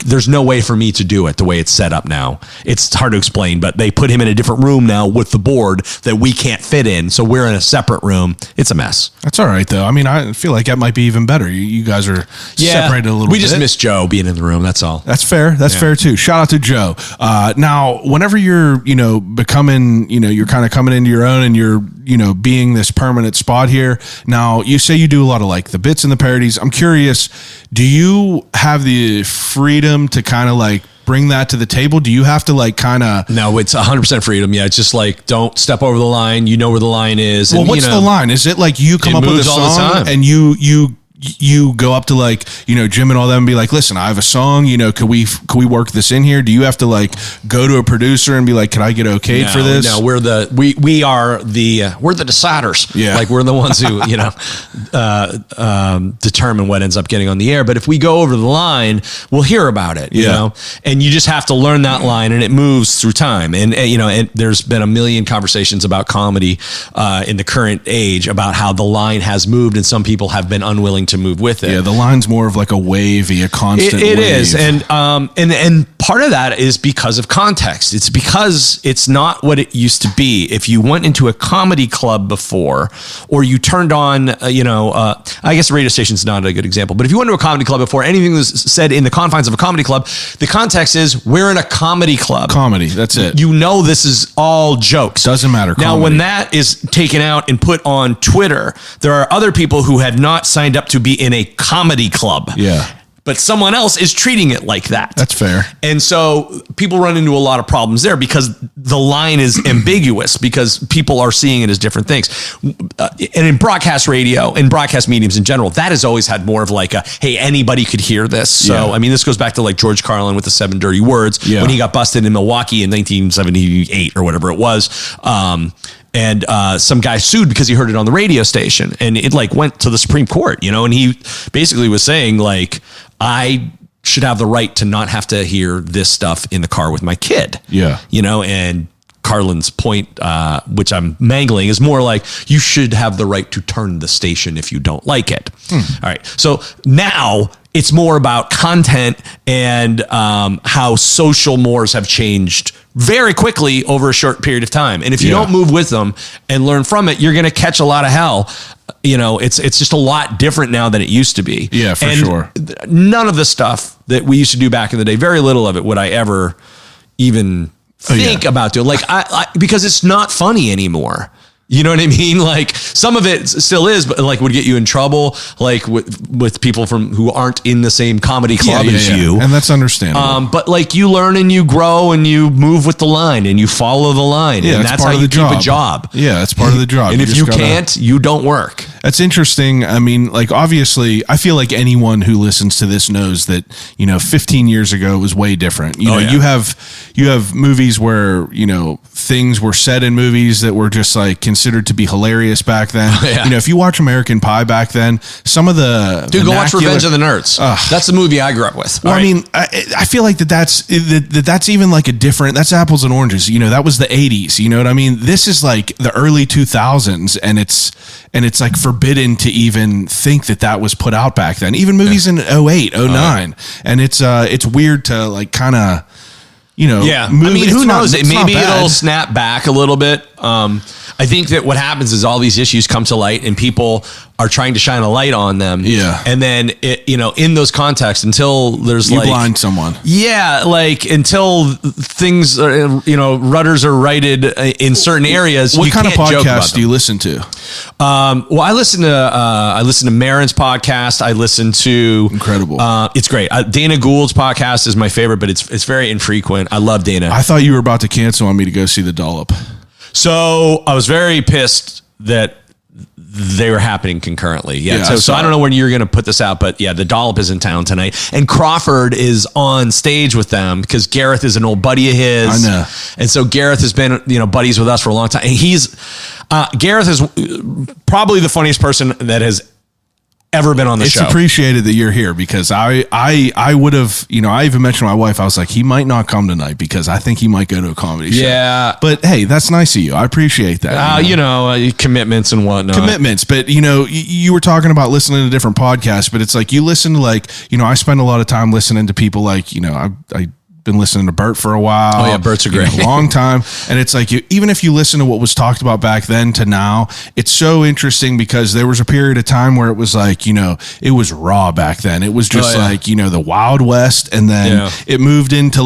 there's no way for me to do it the way it's set up now. It's hard to explain, but they put him in a different room now with the board that we can't fit in. So we're in a separate room. It's a mess. That's all right though. I mean, I feel like that might be even better. You guys are separated a little bit. We just miss Joe being in the room. That's all. That's fair. That's fair too. Shout out to Joe. Now, whenever you're, becoming, you're kind of coming into your own and you're, being this permanent spot here. Now, you say you do a lot of like the bits and the parodies. I'm curious, do you have the freedom to kind of like bring that to the table? Do you have to like kind of... No, it's 100% freedom. Yeah, it's just like, don't step over the line. You know where the line is. Well, what's the line? Is it like you come up with a song and you go up to like, Jim and all them and be like, listen, I have a song, could we work this in here? Do you have to like go to a producer and be like, can I get okayed for this? No, we're the deciders. Yeah. Like we're the ones who, determine what ends up getting on the air. But if we go over the line, we'll hear about it, and you just have to learn that line and it moves through time. And there's been a million conversations about comedy in the current age about how the line has moved and some people have been unwilling to move with it. Yeah, the line's more of like a wavy, a constant It wave. is. And part of that is because of context. It's because it's not what it used to be. If you went into a comedy club before, or you turned on, I guess a radio station's not a good example, but if you went to a comedy club before, anything was said in the confines of a comedy club, the context is we're in a comedy club. Comedy, that's it. This is all jokes. Doesn't matter. Now, when that is taken out and put on Twitter, there are other people who have not signed up to be in a comedy club. Yeah. But someone else is treating it like that. That's fair. And so people run into a lot of problems there because the line is ambiguous because people are seeing it as different things. And in broadcast radio and broadcast mediums in general, that has always had more of like a, hey, anybody could hear this. So, this goes back to like George Carlin with the 7 Dirty Words when he got busted in Milwaukee in 1978 or whatever it was. And some guy sued because he heard it on the radio station and it like went to the Supreme Court, and he basically was saying like, I should have the right to not have to hear this stuff in the car with my kid. Yeah. And Carlin's point, which I'm mangling, is more like you should have the right to turn the station if you don't like it. All right. So now it's more about content and how social mores have changed very quickly over a short period of time. And if you don't move with them and learn from it, you're going to catch a lot of hell. It's just a lot different now than it used to be. Yeah, for sure. None of the stuff that we used to do back in the day, very little of it would I ever even think about doing. Like I because it's not funny anymore. You know what I mean? Like some of it still is, but like would get you in trouble, like with people who aren't in the same comedy club as you. And that's understandable. But like you learn and you grow and you move with the line and you follow the line. Yeah, and that's how you keep a job. Yeah, that's part of the job. And if you can't, you don't work. That's interesting. I mean, like obviously, I feel like anyone who listens to this knows that 15 years ago it was way different. You have movies where things were said in movies that were just like considered to be hilarious back then. If you watch American Pie back then, some of the go watch Revenge of the Nerds. That's the movie I grew up with. Well, right. I feel like that's even like a different. That's apples and oranges. That was the 80s. You know what I mean? This is like the early 2000s, and it's like forbidden to even think that was put out back then. Even movies in 08, 09. And it's weird to like kind of, who knows? Maybe it'll snap back a little bit. I think that what happens is all these issues come to light and people are trying to shine a light on them. Yeah. And then in those contexts, until there's you blind someone. Yeah. Like until things are, rudders are righted in certain areas. What kind of podcast do you listen to? Well, I listen to Marin's podcast. I listen to Incredible. It's great. Dana Gould's podcast is my favorite, but it's very infrequent. I love Dana. I thought you were about to cancel on me to go see The Dollop. So I was very pissed that they were happening concurrently. Yeah. So I don't know when you're going to put this out, but yeah, The Dollop is in town tonight and Crawford is on stage with them because Gareth is an old buddy of his. I know. And so Gareth has been, buddies with us for a long time. And Gareth is probably the funniest person that has ever been on the show. It's appreciated that you're here because I would have, I even mentioned to my wife, I was like, he might not come tonight because I think he might go to a comedy show. Yeah. But hey, that's nice of you. I appreciate that. Commitments and whatnot. Commitments. But, you were talking about listening to different podcasts, but it's like you listen to I spend a lot of time listening to people like, I been listening to Bert for a while. Oh yeah, Bert's a great long time. And it's like, even if you listen to what was talked about back then to now, it's so interesting because there was a period of time where it was like, it was raw back then. It was just the Wild West. And then it moved into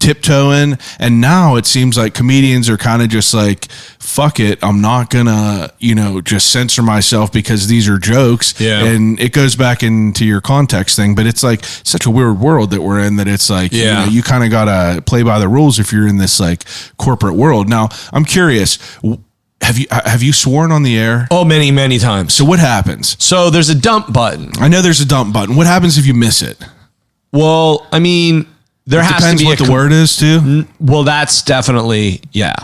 tiptoeing. And now it seems like comedians are kind of just like, fuck it. I'm not gonna, just censor myself because these are jokes. Yeah. And it goes back into your context thing, but it's like such a weird world that we're in that it's like, you kind of got to play by the rules if you're in this like corporate world. Now, I'm curious, have you sworn on the air? Oh, many, many times. So what happens? So there's a dump button. I know there's a dump button. What happens if you miss it? Well, I mean, there has to be what the word is too. Well, that's definitely, yeah.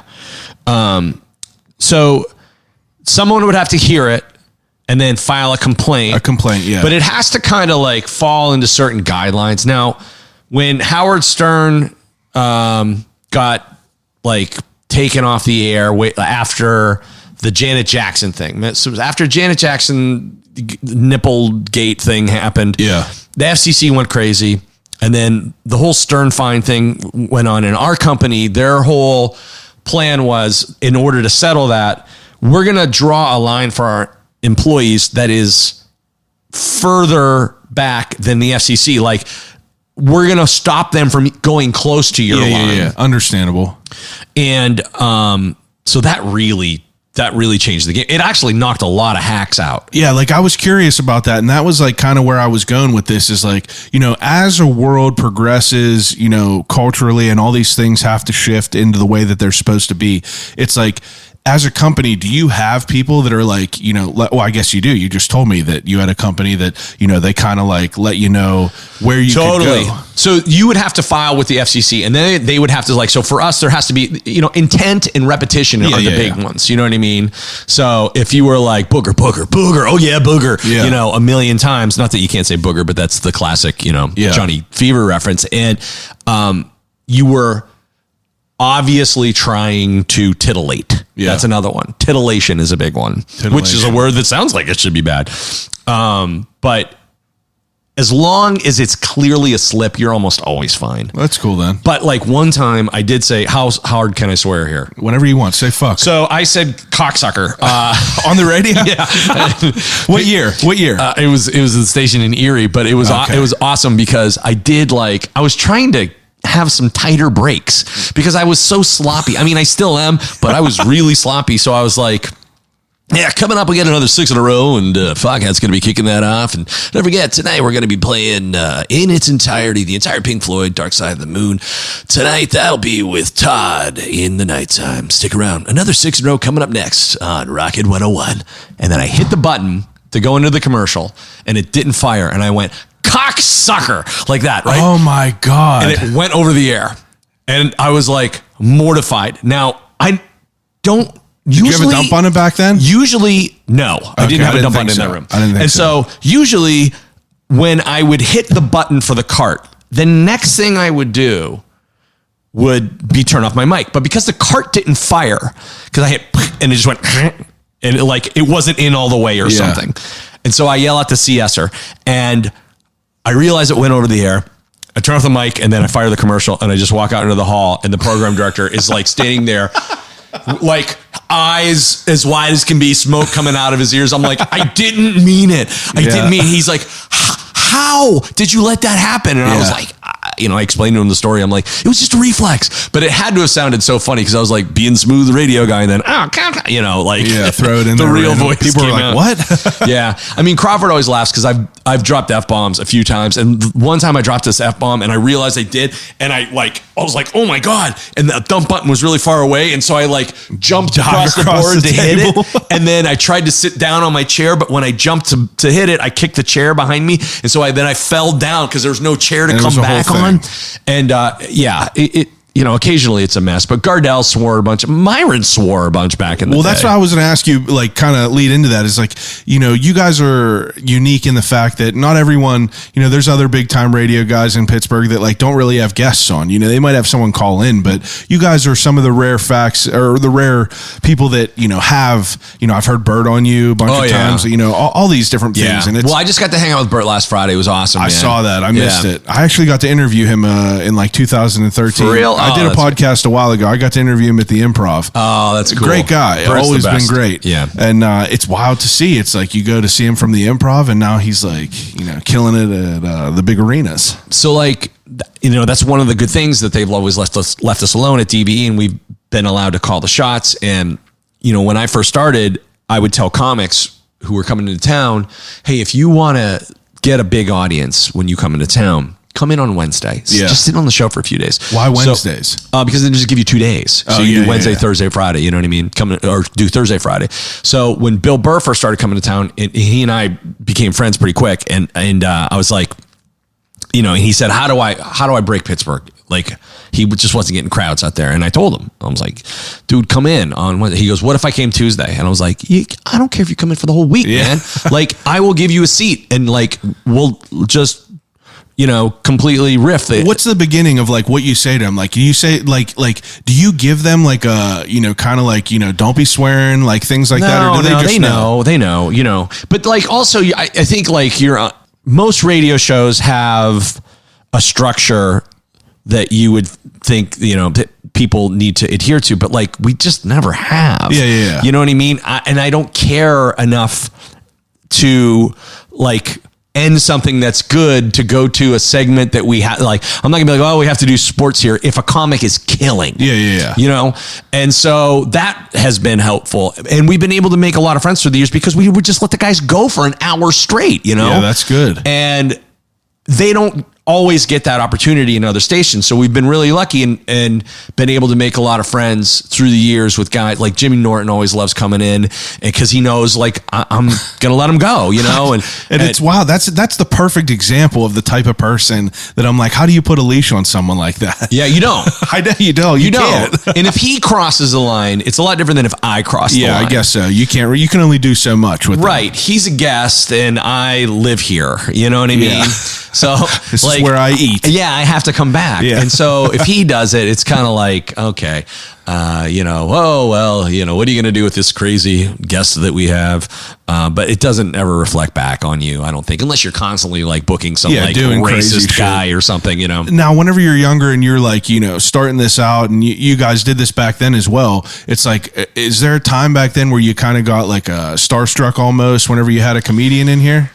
So someone would have to hear it and then file a complaint. A complaint, yeah. But it has to kind of like fall into certain guidelines. Now, when Howard Stern got like taken off the air after the Janet Jackson thing, so it was after Janet Jackson nipple gate thing happened. Yeah, the FCC went crazy, and then the whole Stern fine thing went on. In our company, their whole plan was, in order to settle that, we're going to draw a line for our employees that is further back than the FCC. Like, we're going to stop them from going close to your line. Yeah. Understandable. And so that really changed the game. It actually knocked a lot of hacks out. Yeah, like I was curious about that. And that was like kind of where I was going with this is like, as a world progresses, culturally and all these things have to shift into the way that they're supposed to be. It's like, as a company, do you have people that are like, well, I guess you do. You just told me that you had a company that, they kind of like let you know where you could go. So you would have to file with the FCC, and then they would have to like, so for us, there has to be, intent and repetition are the big ones. You know what I mean? So if you were like booger, oh yeah, booger, a million times, not that you can't say booger, but that's the classic, Johnny Fever reference. And you were obviously trying to titillate. Yeah. That's another one. Titillation is a big one, which is a word that sounds like it should be bad. But as long as it's clearly a slip, you're almost always fine. Well, that's cool then. But like one time I did say, how hard can I swear here? Whenever you want, say fuck. So I said cocksucker. On the radio? Yeah. What year? It was the station in Erie, but it was awesome because I was trying to have some tighter brakes because I was so sloppy. I mean, I still am, but I was really sloppy. So I was like, yeah, coming up, we get another 6 in a row, and Foghat's going to be kicking that off. And don't forget, tonight we're going to be playing in its entirety, the entire Pink Floyd, Dark Side of the Moon. Tonight, that'll be with Todd in the nighttime. Stick around. Another 6 in a row coming up next on Rocket 101. And then I hit the button to go into the commercial, and it didn't fire. And I went, cocksucker, like that, right? Oh my God. And it went over the air. And I was like mortified. Now, I don't usually... Did you have a dump on it back then? Usually, no. I didn't have a dump on it in that room. I didn't think so. So usually when I would hit the button for the cart, the next thing I would do would be turn off my mic. But because the cart didn't fire, because I hit and it just went and it wasn't in all the way or something. And so I yell at the CSer and I realize it went over the air. I turn off the mic and then I fire the commercial and I just walk out into the hall and the program director is like standing there, like eyes as wide as can be, smoke coming out of his ears. I'm like, I didn't mean it. I didn't mean it. He's like, how did you let that happen? And I was like, I explained to him the story. I'm like, it was just a reflex, but it had to have sounded so funny because I was like being smooth radio guy and then, throw it in the real voice. People are like, out. what? Yeah. I mean, Crawford always laughs because I've dropped F-bombs a few times. And one time I dropped this F-bomb and I realized I did. And I was like, oh my God. And the dump button was really far away. And so I jumped across the board to hit it. And then I tried to sit down on my chair. But when I jumped to hit it, I kicked the chair behind me. And so I fell down because there was no chair to come back on. And occasionally it's a mess, but Gardell swore a bunch. Myron swore a bunch back in the day. Well, that's what I was going to ask you, like, kind of lead into that is like, you guys are unique in the fact that not everyone, there's other big time radio guys in Pittsburgh that like don't really have guests on. They might have someone call in, but you guys are some of the rare facts or the rare people that, have, I've heard Bert on you a bunch of times, all these different things. And I just got to hang out with Bert last Friday. It was awesome. I saw that. I missed it. I actually got to interview him in like 2013. For real? I did a podcast a while ago. I got to interview him at the Improv. Oh, that's cool. Great guy. Bert's Always the been best. great. Yeah. And it's wild to see. It's like you go to see him from the Improv and now he's like, killing it at the big arenas. So like, that's one of the good things that they've always left us alone at DVE, and we've been allowed to call the shots. And, when I first started, I would tell comics who were coming into town, hey, if you want to get a big audience when you come into town, come in on Wednesday. Yeah. Just sit on the show for a few days. Why Wednesdays? Because they just give you 2 days. So you do Wednesday, Thursday, Friday. You know what I mean? Or do Thursday, Friday. So when Bill Burr first started coming to town, he and I became friends pretty quick. And I was like, and he said, how do I break Pittsburgh? Like he just wasn't getting crowds out there. And I told him, I was like, dude, come in on Wednesday. He goes, what if I came Tuesday? And I was like, I don't care if you come in for the whole week, man. Like I will give you a seat and like, we'll just, completely riff it. What's the beginning of like what you say to them? Like, do you say like, do you give them like a, kind of like, don't be swearing, like things like that? Or do they know, but like also I think like most radio shows have a structure that you would think, that people need to adhere to, but like we just never have. Yeah. You know what I mean? And I don't care enough to like end something that's good to go to a segment that we have. Like, I'm not gonna be like, oh, we have to do sports here if a comic is killing. Yeah. And so that has been helpful. And we've been able to make a lot of friends through the years because we would just let the guys go for an hour straight, Yeah, that's good. And they don't always get that opportunity in other stations. So we've been really lucky and been able to make a lot of friends through the years with guys like Jimmy Norton always loves coming in because he knows like I'm going to let him go, and it's wow. That's the perfect example of the type of person that I'm like, how do you put a leash on someone like that? Yeah, you don't. I know you don't. You don't. can't. And if he crosses the line, it's a lot different than if I cross the line. Yeah, I guess so. You can't. You can only do so much with right. Them. He's a guest and I live here. You know what I mean? Yeah. So this is where I eat. Yeah, I have to come back. Yeah. And so if he does it, it's kind of like, okay, oh, well, what are you going to do with this crazy guest that we have? But it doesn't ever reflect back on you, I don't think, unless you're constantly like booking some like racist guy or something, Now, whenever you're younger and you're like, starting this out and you guys did this back then as well, it's like, is there a time back then where you kind of got like a starstruck almost whenever you had a comedian in here?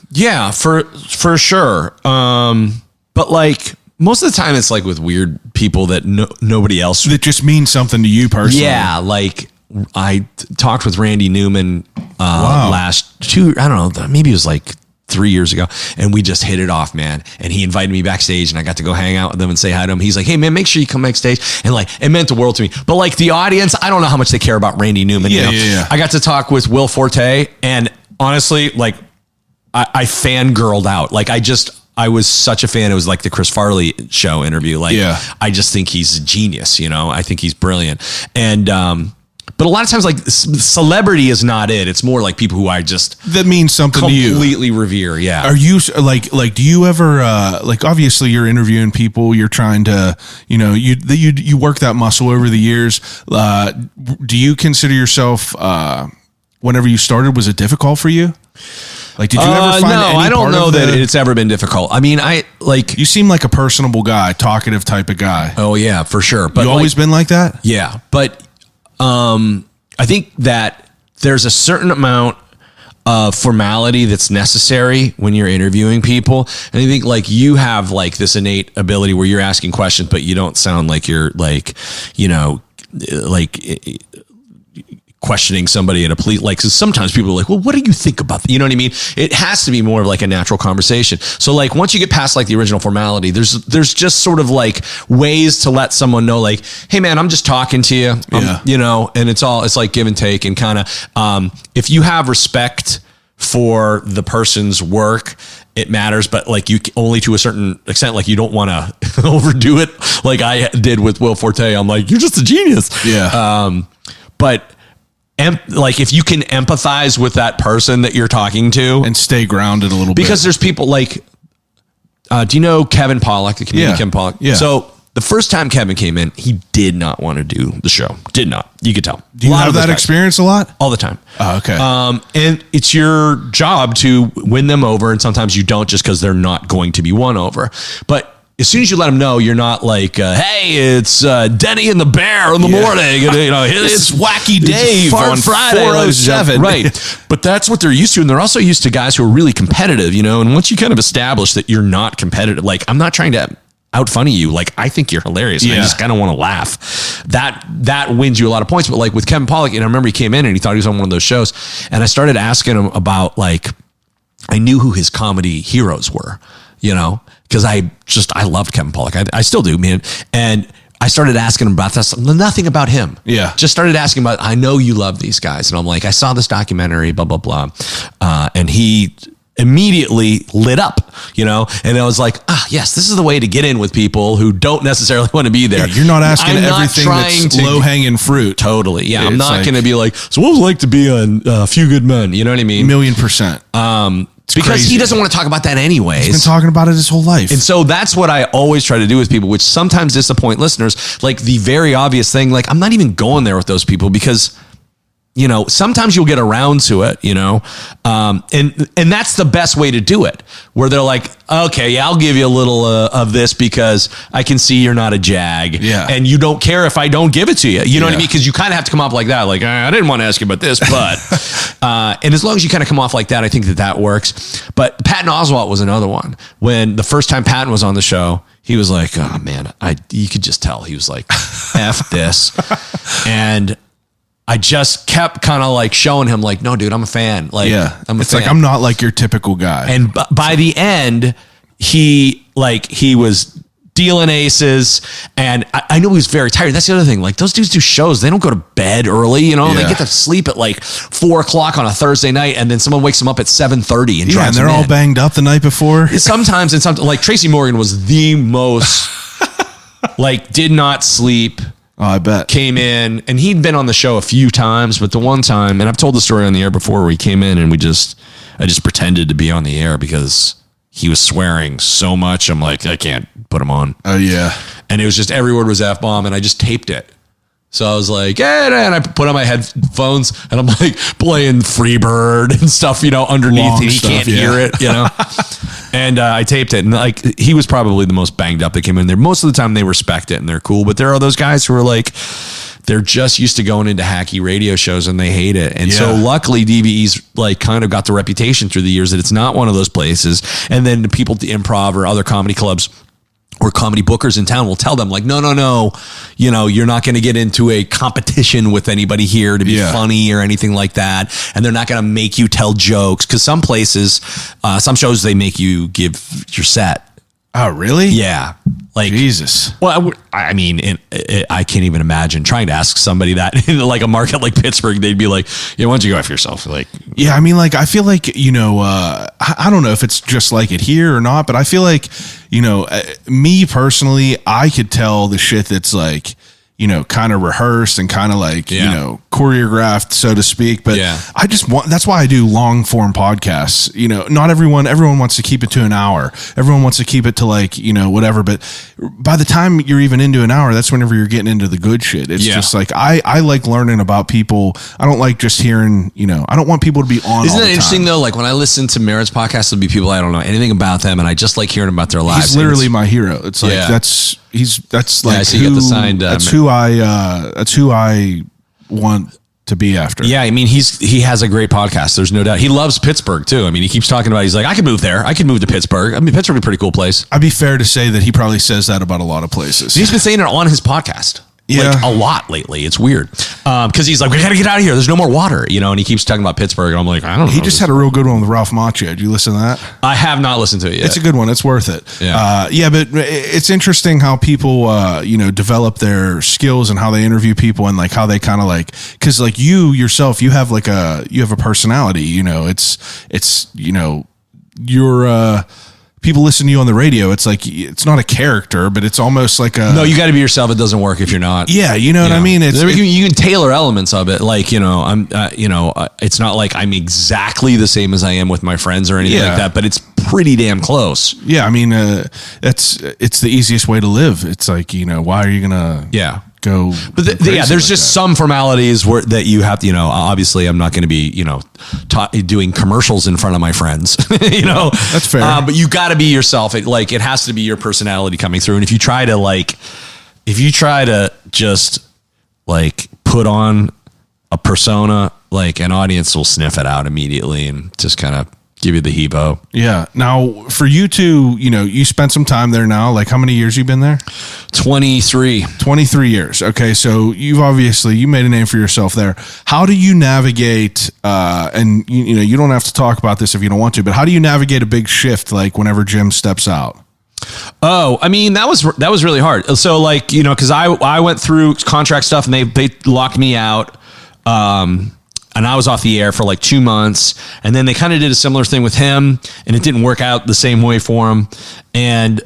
Yeah, for sure. But like most of the time it's like with weird people that nobody else that just means something to you personally. Yeah. Like I talked with Randy Newman, maybe it was like 3 years ago, and we just hit it off, man. And he invited me backstage and I got to go hang out with him and say hi to him. He's like, hey man, make sure you come backstage. And like, it meant the world to me. But like the audience, I don't know how much they care about Randy Newman. Yeah. I got to talk with Will Forte and honestly, like, I fangirled out. Like I was such a fan. It was like the Chris Farley show interview. Like, I just think he's a genius. I think he's brilliant. And, but a lot of times like celebrity is not it. It's more like people who I just that means something to you, completely revere. Yeah. Are you like, do you ever, like, obviously you're interviewing people, you're trying to, you work that muscle over the years. Do you consider yourself, whenever you started, was it difficult for you? Like, did you ever find any I don't part know of that it's ever been difficult. I mean, you seem like a personable guy, talkative type of guy. Oh yeah, for sure. But you always been like that? Yeah. But, I think that there's a certain amount of formality that's necessary when you're interviewing people. And I think like you have like this innate ability where you're asking questions, but you don't sound like you're like, questioning somebody at a police, like, cause sometimes people are like, well, what do you think about that? You know what I mean? It has to be more of like a natural conversation. So like, once you get past like the original formality, there's just sort of like ways to let someone know like, hey man, I'm just talking to you, and it's like give and take and kind of, if you have respect for the person's work it matters, but like you only to a certain extent. Like you don't want to overdo it, like I did with Will Forte. I'm like, you're just a genius. Yeah. But like if you can empathize with that person that you're talking to and stay grounded a little bit, because there's people like, do you know Kevin Pollak, the comedian Kevin Pollak? Yeah. So the first time Kevin came in, he did not want to do the show. Did not. You could tell. Do you have that experience a lot? All the time. Oh, okay. And it's your job to win them over, and sometimes you don't just because they're not going to be won over. But as soon as you let them know, you're not like, hey, it's Denny and the Bear in the morning. And, you know, it's Wacky Dave on Friday. 407. Right. But that's what they're used to. And they're also used to guys who are really competitive, you know. And once you kind of establish that you're not competitive, like I'm not trying to out funny you, like I think you're hilarious. And I just kind of want to laugh. That wins you a lot of points. But like with Kevin Pollak, and I remember he came in and he thought he was on one of those shows. And I started asking him about like, I knew who his comedy heroes were, you know, because I loved Kevin Pollak. I still do, man. And I started asking him about this, nothing about him. Yeah. Just started asking about, I know you love these guys. And I'm like, I saw this documentary, blah, blah, blah. And he immediately lit up, you know, and I was like, yes, this is the way to get in with people who don't necessarily want to be there. Yeah, you're not asking everything that's low hanging fruit. Totally. Yeah. I'm It's not like- going to be like, so what was it like to be on A Few Good Men? You know what I mean? 1,000,000%. Because crazy. he doesn't want to talk about that anyways. He's been talking about it his whole life. And so that's what I always try to do with people, which sometimes disappoint listeners. Like the very obvious thing, like I'm not even going there with those people because, you know, sometimes you'll get around to it, you know, and that's the best way to do it, where they're like, okay, yeah, I'll give you a little of this because I can see you're not a jag, and you don't care if I don't give it to you. You know what I mean? Because you kind of have to come off like that, like I didn't want to ask you about this, but and as long as you kind of come off like that, I think that works. But Patton Oswalt was another one. When the first time Patton was on the show, he was like, oh man, you could just tell he was like, F this, and I just kept kind of like showing him like, no, dude, I'm a fan. Like, I'm a it's fan. like, I'm not like your typical guy. And by the end, he was dealing aces, and I knew he was very tired. That's the other thing. Like those dudes do shows. They don't go to bed early, you know, they get to sleep at like 4:00 on a Thursday night. And then someone wakes them up at 7:30 and drives and they're them all in. banged up the night before. Sometimes, and sometimes like Tracy Morgan was the most like did not sleep. Oh, I bet. Came in, and he'd been on the show a few times, but the one time, and I've told the story on the air before, where he came in and I just pretended to be on the air because he was swearing so much. I'm like, I can't put him on. Oh yeah. And it was just every word was F-bomb, and I just taped it. So I was like, and I put on my headphones and I'm like playing Freebird and stuff, you know, underneath. Long He stuff, can't yeah. hear it, you know. And I taped it, and like he was probably the most banged up that came in there. Most of the time they respect it and they're cool, but there are those guys who are like, they're just used to going into hacky radio shows and they hate it. And so luckily DVE's like kind of got the reputation through the years that it's not one of those places. And then the people at the Improv or other comedy clubs or comedy bookers in town will tell them like, no, you know, you're not going to get into a competition with anybody here to be funny or anything like that. And they're not going to make you tell jokes. Cause some places, some shows, they make you give your set. Oh, really? Yeah. Like Jesus. Well, I mean, I can't even imagine trying to ask somebody that in like a market like Pittsburgh. They'd be like, yeah, why don't you go after yourself? Like, yeah, I mean, like, I feel like, you know, I don't know if it's just like it here or not, but I feel like, you know, me personally, I could tell the shit that's like, you know, kind of rehearsed and kind of like, you know, choreographed, so to speak. But I just want, that's why I do long form podcasts. You know, not everyone wants to keep it to an hour. Everyone wants to keep it to like, you know, whatever. But by the time you're even into an hour, that's whenever you're getting into the good shit. It's just like, I like learning about people. I don't like just hearing, you know, I don't want people to be on. Isn't all that the interesting time. though? Like when I listen to Merritt's podcast, there'll be people I don't know anything about them, and I just like hearing about their lives. He's literally my hero. It's like, that's like, so you got the signed, that's who I want to be after. Yeah, I mean, he has a great podcast. There's no doubt. He loves Pittsburgh too. I mean, he keeps talking about. He's like, I could move there. I could move to Pittsburgh. I mean, Pittsburgh is a pretty cool place. I'd be fair to say that he probably says that about a lot of places. He's been saying it on his podcast. Like a lot lately. It's weird. Cause he's like, we got to get out of here. There's no more water, you know? And he keeps talking about Pittsburgh. And I'm like, I don't know. He just had a real good one with Ralph Macchio. Did you listen to that? I have not listened to it yet. It's a good one. It's worth it. Yeah. But it's interesting how people, you know, develop their skills and how they interview people and like how they kind of like, cause like you yourself, you have a personality, you know, it's, you know, your people listen to you on the radio, it's like, it's not a character, but it's almost like a... No, you got to be yourself. It doesn't work if you're not. Yeah, you know what I mean? You can tailor elements of it. Like, it's not like I'm exactly the same as I am with my friends or anything like that, but it's pretty damn close. Yeah, I mean, it's the easiest way to live. It's like, why are you going to... go, but there's just some formalities that you have to, obviously I'm not going to be, doing commercials in front of my friends, that's fair. But you got to be yourself. It has to be your personality coming through. And if you try to just put on a persona, an audience will sniff it out immediately and just kind of give you the hebo. Yeah. Now for you two, you spent some time there now. Like how many years you been there? 23 years. Okay. So you made a name for yourself there. How do you navigate, and you don't have to talk about this if you don't want to, but how do you navigate a big shift? Like whenever Jim steps out? Oh, I mean, that was really hard. So cause I went through contract stuff and they locked me out. And I was off the air for 2 months, and then they kind of did a similar thing with him, and it didn't work out the same way for him. And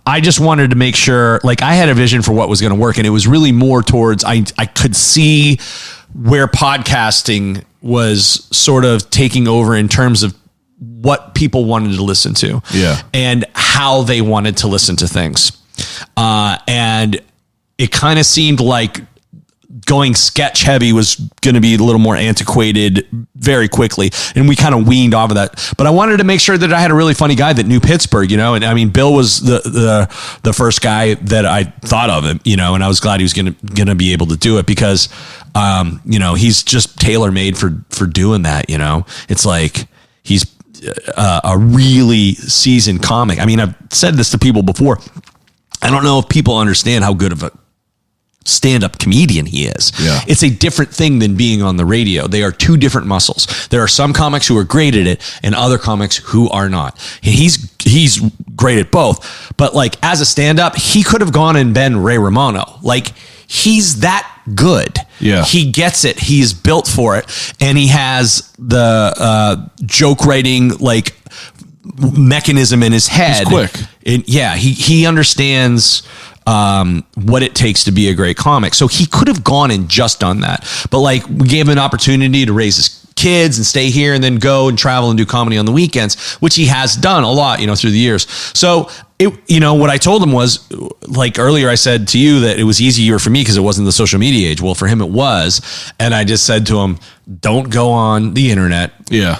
I just wanted to make sure, I had a vision for what was going to work, and it was really more towards I could see where podcasting was sort of taking over in terms of what people wanted to listen to, and how they wanted to listen to things, and it kind of seemed like going sketch heavy was going to be a little more antiquated very quickly. And we kind of weaned off of that, but I wanted to make sure that I had a really funny guy that knew Pittsburgh, and I mean, Bill was the first guy that I thought of him, and I was glad he was going to be able to do it because, he's just tailor made for doing that. It's like, he's a really seasoned comic. I mean, I've said this to people before. I don't know if people understand how good of a stand-up comedian he is. Yeah. It's a different thing than being on the radio. They are two different muscles. There are some comics who are great at it and other comics who are not. He's great at both. But as a stand-up, he could have gone and been Ray Romano. He's that good. Yeah. He gets it. He's built for it. And he has the joke writing mechanism in his head. He's quick. He understands what it takes to be a great comic. So he could have gone and just done that. But we gave him an opportunity to raise his kids and stay here and then go and travel and do comedy on the weekends, which he has done a lot, through the years. So what I told him was earlier, I said to you that it was easier for me because it wasn't the social media age. Well, for him, it was. And I just said to him, don't go on the internet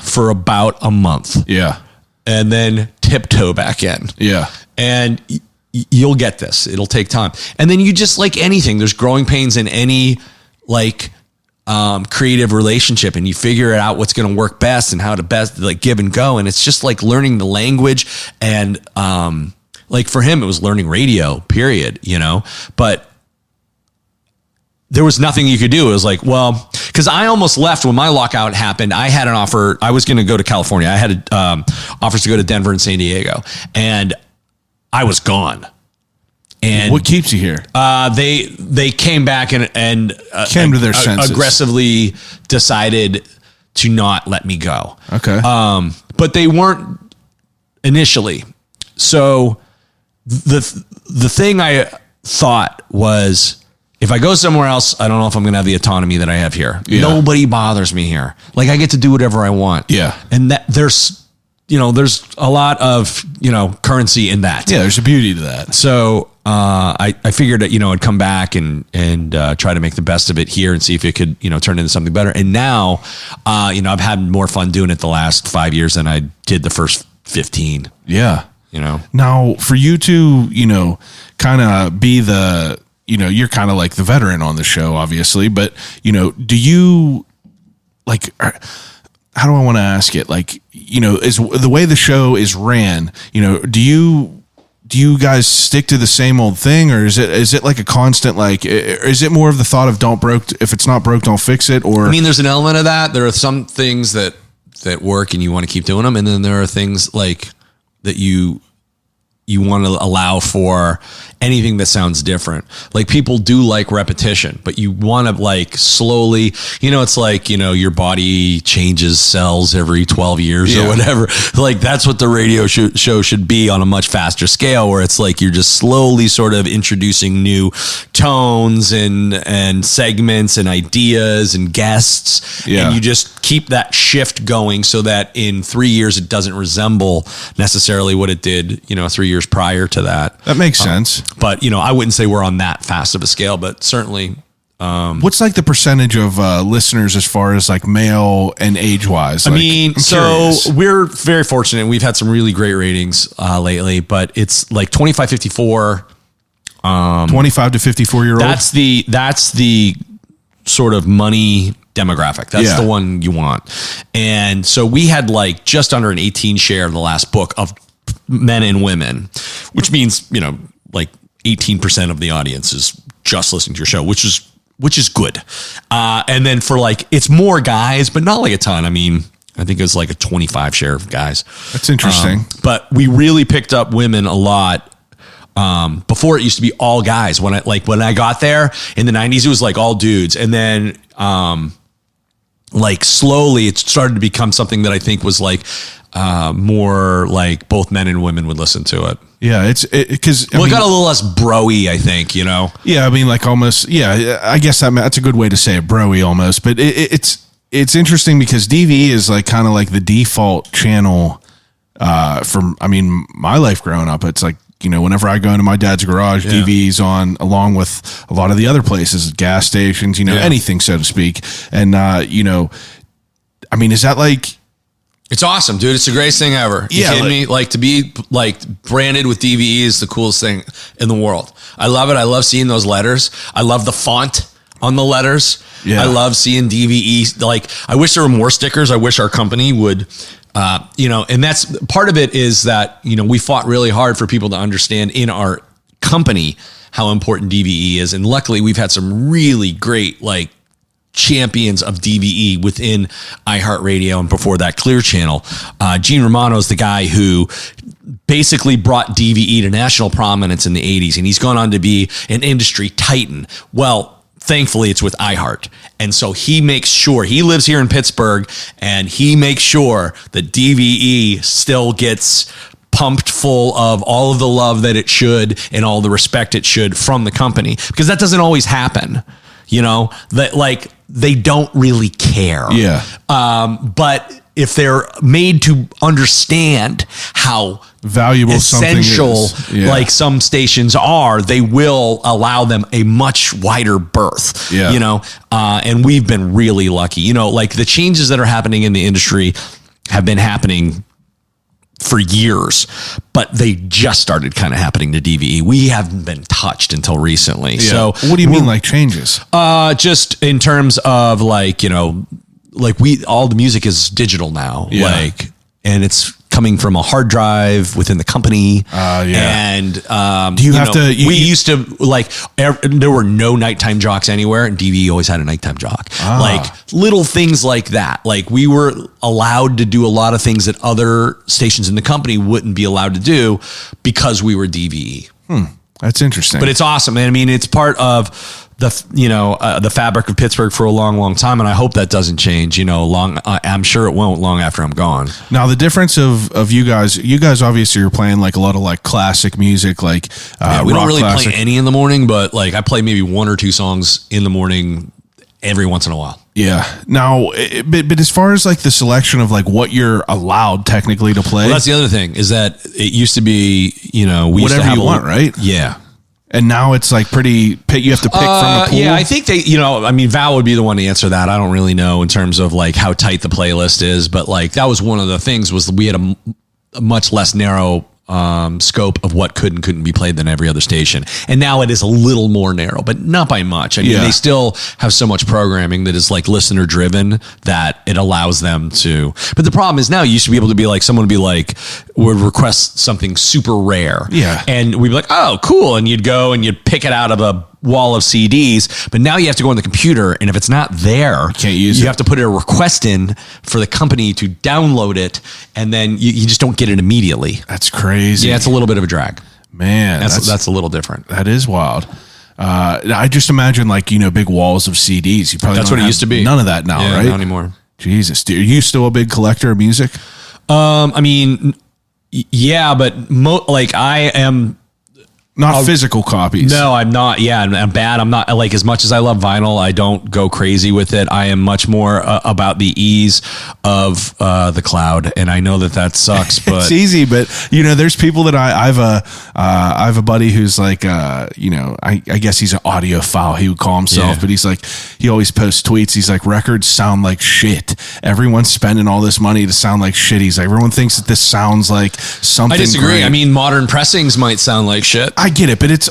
for about a month. Yeah. And then tiptoe back in. Yeah. And you'll get this. It'll take time. And then you just anything, there's growing pains in any creative relationship, and you figure out what's going to work best and how to best give and go. And it's just learning the language. And for him, it was learning radio, period, but there was nothing you could do. It was because I almost left when my lockout happened. I had an offer. I was going to go to California. I had offers to go to Denver and San Diego, and I was gone. And what keeps you here? They came back and came to their senses. Aggressively decided to not let me go. Okay. But they weren't initially. So the thing I thought was, if I go somewhere else, I don't know if I'm going to have the autonomy that I have here. Yeah. Nobody bothers me here. I get to do whatever I want. Yeah. And that there's a lot of, currency in that. Yeah, there's a beauty to that. So I figured that, I'd come back and try to make the best of it here and see if it could, turn into something better. And now, I've had more fun doing it the last 5 years than I did the first 15. Yeah. Now for you to, kind of be the, you're kind of like the veteran on the show, obviously, but, do you how do I want to ask it? Is the way the show is ran, do you guys stick to the same old thing, or is it like a constant, is it more of the thought of if it's not broke, don't fix it? Or, I mean, there's an element of that. There are some things that work and you want to keep doing them. And then there are things that you you want to allow for anything that sounds different. Like people do like repetition, but you want to like slowly, it's like, your body changes cells every 12 years or whatever. Like that's what the radio show should be on a much faster scale, where it's like you're just slowly sort of introducing new tones and segments and ideas and guests. Yeah. And you just keep that shift going so that in 3 years, it doesn't resemble necessarily what it did, 3 years prior to that. That makes sense. But, I wouldn't say we're on that fast of a scale, but certainly. What's like the percentage of listeners as far as like male and age wise? We're very fortunate. We've had some really great ratings lately, but it's like 25, 54. 25 to 54-year-old. That's the sort of money demographic. That's the one you want. And so we had like just under an 18 share of the last book of men and women, which means, like 18% of the audience is just listening to your show, which is good. And then for like, it's more guys, but not like a ton. I mean, I think it was like a 25 share of guys. That's interesting. But we really picked up women a lot. Before it used to be all guys. When I got there in the 90s, it was like all dudes. And then, like slowly it started to become something that I think was like, more like both men and women would listen to it. Yeah, it got a little less bro-y, I think, Yeah, I mean, like almost. Yeah, I guess that's a good way to say it, bro-y almost. But it's interesting because DVE is like kind of like the default channel from. I mean, my life growing up, it's like whenever I go into my dad's garage, DVE's on, along with a lot of the other places, gas stations, anything so to speak. And I mean, is that like? It's awesome, dude. It's the greatest thing ever. You kidding me? Like to be like branded with DVE is the coolest thing in the world. I love it. I love seeing those letters. I love the font on the letters. Yeah. I love seeing DVE. Like, I wish there were more stickers. I wish our company would, and that's part of it is that, we fought really hard for people to understand in our company how important DVE is. And luckily we've had some really great, like, champions of DVE within iHeartRadio and before that Clear Channel. Gene Romano is the guy who basically brought DVE to national prominence in the 80s, and he's gone on to be an industry titan. Well, thankfully it's with iHeart. And so he makes sure, he lives here in Pittsburgh, and he makes sure that DVE still gets pumped full of all of the love that it should and all the respect it should from the company, because that doesn't always happen. That like they don't really care. Yeah. But if they're made to understand how valuable essential something is, like some stations are, they will allow them a much wider berth. Yeah. And we've been really lucky. Like the changes that are happening in the industry have been happening for years, but they just started kind of happening to DVE. We haven't been touched until recently. Yeah. So what do you mean like changes? Just in terms of like, like all the music is digital now, and it's coming from a hard drive within the company. And do you have to? We used to like there were no nighttime jocks anywhere, and DVE always had a nighttime jock. Like little things like that. Like we were allowed to do a lot of things that other stations in the company wouldn't be allowed to do because we were DVE. That's interesting. But it's awesome. I mean, it's part of the fabric of Pittsburgh for a long, long time. And I hope that doesn't change, I'm sure it won't long after I'm gone. Now, the difference of you guys obviously are playing like a lot of like classic music, like, we don't really play any in the morning, but like I play maybe one or two songs in the morning every once in a while. Yeah. Now, but as far as like the selection of like what you're allowed technically to play, well, that's the other thing is that it used to be, we whatever used to have you want, right? Yeah. And now it's like you have to pick from a pool. Yeah, I think Val would be the one to answer that. I don't really know in terms of like how tight the playlist is, but like that was one of the things was we had a much less narrow scope of what could and couldn't be played than every other station. And now it is a little more narrow, but not by much. I mean, they still have so much programming that is like listener driven that it allows them to. But the problem is now you used to be able to be like, someone would be like, would request something super rare. Yeah. And we'd be like, oh, cool. And you'd go and you'd pick it out of a wall of CDs, but now you have to go on the computer, and if it's not there, can't use you it. have to put a request in for the company to download it, and then you just don't get it immediately. That's crazy. Yeah, it's a little bit of a drag. Man, That's a little different. that is wild. I just imagine like, big walls of CDs. You probably That's don't what it have used to be. None of that now, Yeah, right? not anymore. Jesus, dude, are you still a big collector of music? I mean, yeah, but I am. Not physical copies. No, I'm not. Yeah, I'm bad. I'm not like, as much as I love vinyl, I don't go crazy with it. I am much more about the ease of the cloud, and I know that sucks, but It's easy, but there's people that I have a buddy who's like, I guess he's an audiophile, he would call himself, Yeah. but he's like, he always posts tweets. He's like, records sound like shit. Everyone's spending all this money to sound like shit. He's like, everyone thinks that this sounds like something. I disagree. great. I mean, modern pressings might sound like shit. I get it, but it's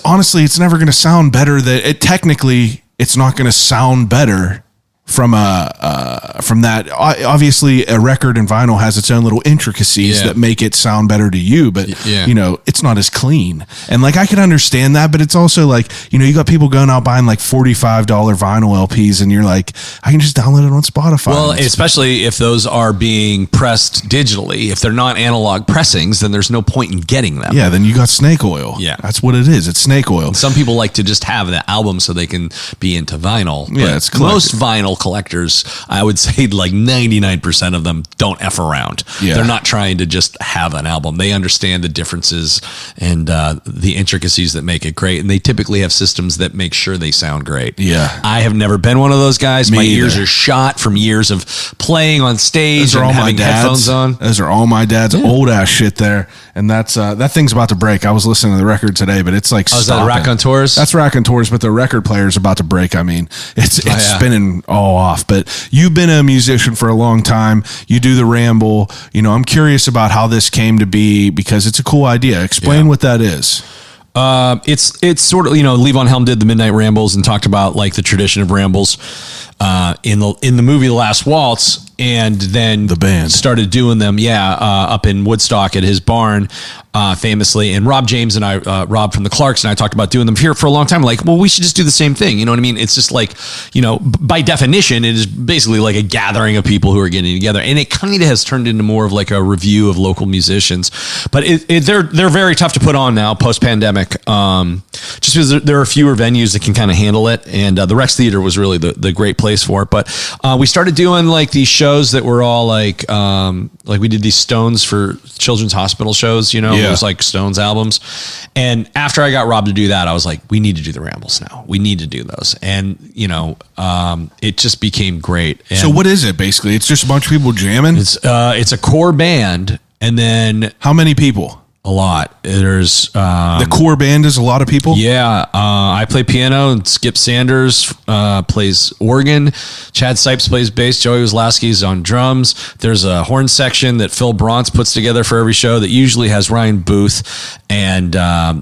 never going to sound better. Technically, it's not going to sound better from that. Obviously, a record and vinyl has its own little intricacies Yeah. that make it sound better to you, but Yeah. it's not as clean. And like, I can understand that, but it's also like, you got people going out buying like $45 vinyl LPs, and you're like, I can just download it on Spotify. Well, especially if those are being pressed digitally. If they're not analog pressings, then there's no point in getting them. yeah, then you got snake oil. Yeah. That's what it is. It's snake oil. Some people like to just have the album so they can be into vinyl. Yeah, But it's collector. most vinyl collectors, I would say like 99% of them don't F around. Yeah. They're not trying to just have an album. They understand the differences and the intricacies that make it great. And they typically have systems that make sure they sound great. Yeah. I have never been one of those guys. Me My either. ears are shot from years of playing on stage Those are and all my having headphones dad's. on. Those are all my dad's old ass shit there, and that's that thing's about to break. I was listening to the record today, but it's like, Oh, is that stopping. Raconteurs? That's Raconteurs, but the record player's about to break. I mean, it's yeah. spinning all off. But you've been a musician for a long time. You do the ramble. I'm curious about how this came to be, because it's a cool idea. Explain Yeah. what that is. It's sort of, Levon Helm did the Midnight Rambles and talked about like the tradition of rambles in the movie The Last Waltz, and then The band. started doing them up in Woodstock at his barn, famously. And Rob James and I, Rob from the Clarks, and I talked about doing them here for a long time. Like, well, we should just do the same thing. You know what I mean? It's just like, by definition, it is basically like a gathering of people who are getting together, and it kind of has turned into more of like a review of local musicians. But they're very tough to put on now post pandemic, just because there are fewer venues that can kind of handle it, and the Rex Theater was really the great place for it. But we started doing like these shows that were all like we did these Stones for Children's Hospital shows. Yeah. It was like Stones albums. And after I got Rob to do that, I was like, we need to do the Rambles now. We need to do those. And, it just became great. And So what is it basically? It's just a bunch of people jamming. it's a core band, and then How many people? a lot. There's The core band is a lot of people. yeah, I play piano, and Skip Sanders plays organ. Chad Sipes plays bass. Joey Wazlowski's on drums. There's a horn section that Phil Bronze puts together for every show that usually has Ryan Booth, and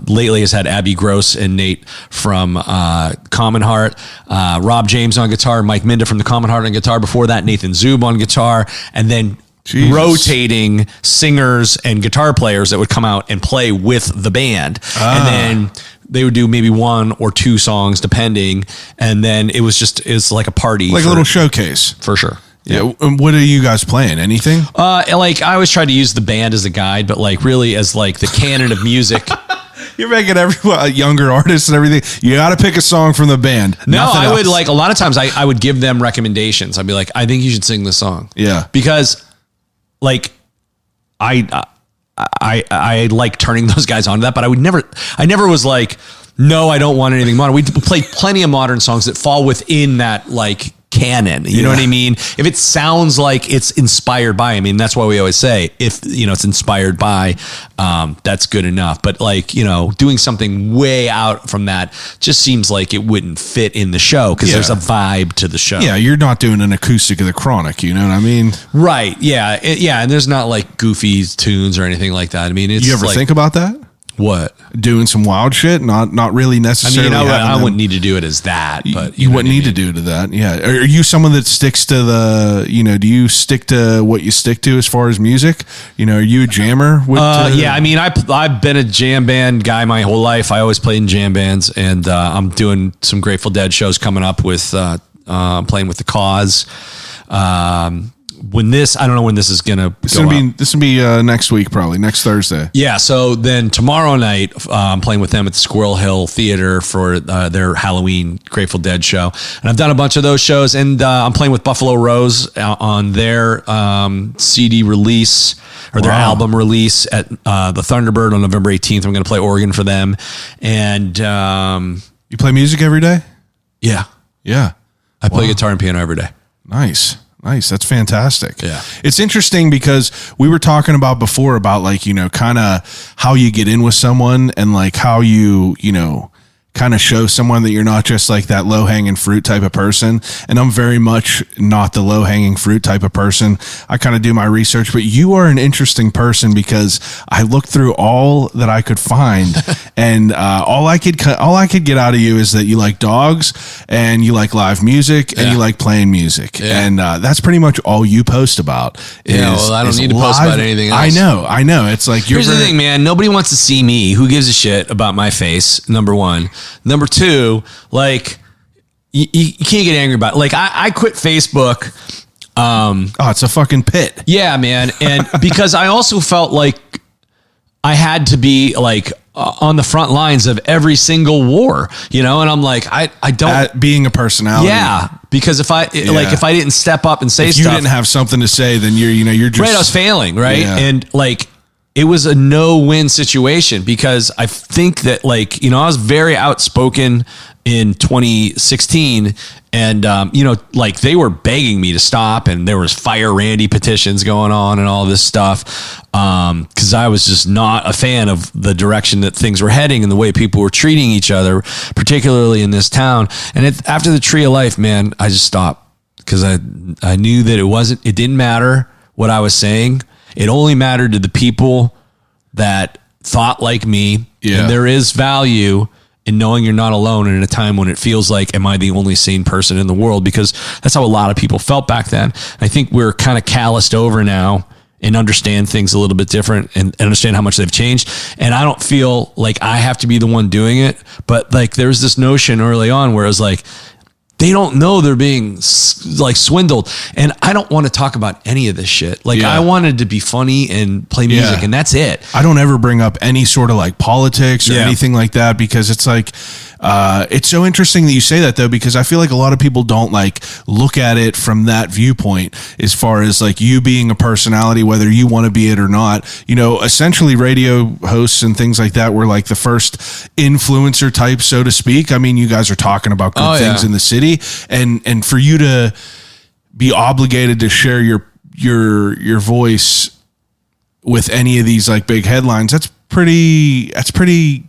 lately has had Abby Gross and Nate from Common Heart. Rob James on guitar, Mike Minda from the Common Heart on guitar. Before that, Nathan Zub on guitar, and then Jesus. rotating singers and guitar players that would come out and play with the band. And then they would do maybe one or two songs depending. And then it's like a party. Like a little showcase. for sure. Yeah. And what are you guys playing? Anything? Like I always try to use the band as a guide, but like really as like the canon of music. You're making everyone younger artists and everything. You got to pick a song from the band. No, Nothing I would else. like a lot of times I would give them recommendations. I'd be like, I think you should sing this song. Yeah. Because like I like turning those guys onto that, but I never was like, no, I don't want anything modern. We play plenty of modern songs that fall within that like canon. You know what I mean? If it sounds like it's inspired by, I mean, that's why we always say, if it's inspired by, that's good enough. But like, doing something way out from that just seems like it wouldn't fit in the show, because there's a vibe to the show. Yeah, you're not doing an acoustic of the Chronic, you know what I mean? Right. Yeah. And there's not like goofy tunes or anything like that. I mean, it's You ever like, think about that? What? Doing some wild shit, not really necessarily. I wouldn't need to do it as that, but you wouldn't need to do to that. Yeah. Are you someone that sticks to do you stick to what you stick to as far as music? Are you a jammer? Yeah. I mean, I've been a jam band guy my whole life. I always played in jam bands, and I'm doing some Grateful Dead shows coming up with playing with the Cause. I don't know when this is going to This will be next week, probably next Thursday. Yeah. So then tomorrow night, I'm playing with them at the Squirrel Hill Theater for their Halloween Grateful Dead show. And I've done a bunch of those shows, and I'm playing with Buffalo Rose on their CD release or their album release at the Thunderbird on November 18th. I'm going to play organ for them. And you play music every day? Yeah. Yeah. I play guitar and piano every day. Nice. That's fantastic. Yeah. It's interesting because we were talking about before about kind of how you get in with someone and how you kind of show someone that you're not just like that low hanging fruit type of person. And I'm very much not the low hanging fruit type of person. I kind of do my research, but you are an interesting person because I looked through all that I could find and all I could get out of you is that you like dogs and you like live music and you like playing music. Yeah. And that's pretty much all you post about. I don't need to post about anything else. I know. It's like here's the thing, man. Nobody wants to see me. Who gives a shit about my face? Number one. Number two, you can't get angry about it. I quit Facebook. It's a fucking pit. Yeah, man. And because I also felt like I had to be on the front lines of every single war, and I'm like, I don't being a personality. Yeah. Because if I didn't step up and say if stuff, you didn't have something to say, then you're just right. I was failing. Right. Yeah. And it was a no-win situation because I think that I was very outspoken in 2016 and, they were begging me to stop and there was Fire Randy petitions going on and all this stuff. Cause I was just not a fan of the direction that things were heading and the way people were treating each other, particularly in this town. And after the Tree of Life, man, I just stopped because I knew that it didn't matter what I was saying. It only mattered to the people that thought like me. Yeah. And there is value in knowing you're not alone in a time when it feels like, am I the only sane person in the world? Because that's how a lot of people felt back then. I think we're kind of calloused over now and understand things a little bit different and understand how much they've changed. And I don't feel like I have to be the one doing it. But there's this notion early on where it was they don't know they're being swindled. And I don't want to talk about any of this shit. I wanted to be funny and play music and that's it. I don't ever bring up any sort of politics or anything like that because it's it's so interesting that you say that though, because I feel like a lot of people don't look at it from that viewpoint as far as you being a personality, whether you want to be it or not. Essentially radio hosts and things like that were the first influencer type, so to speak. I mean, you guys are talking about good things in the city and for you to be obligated to share your voice with any of these big headlines, that's pretty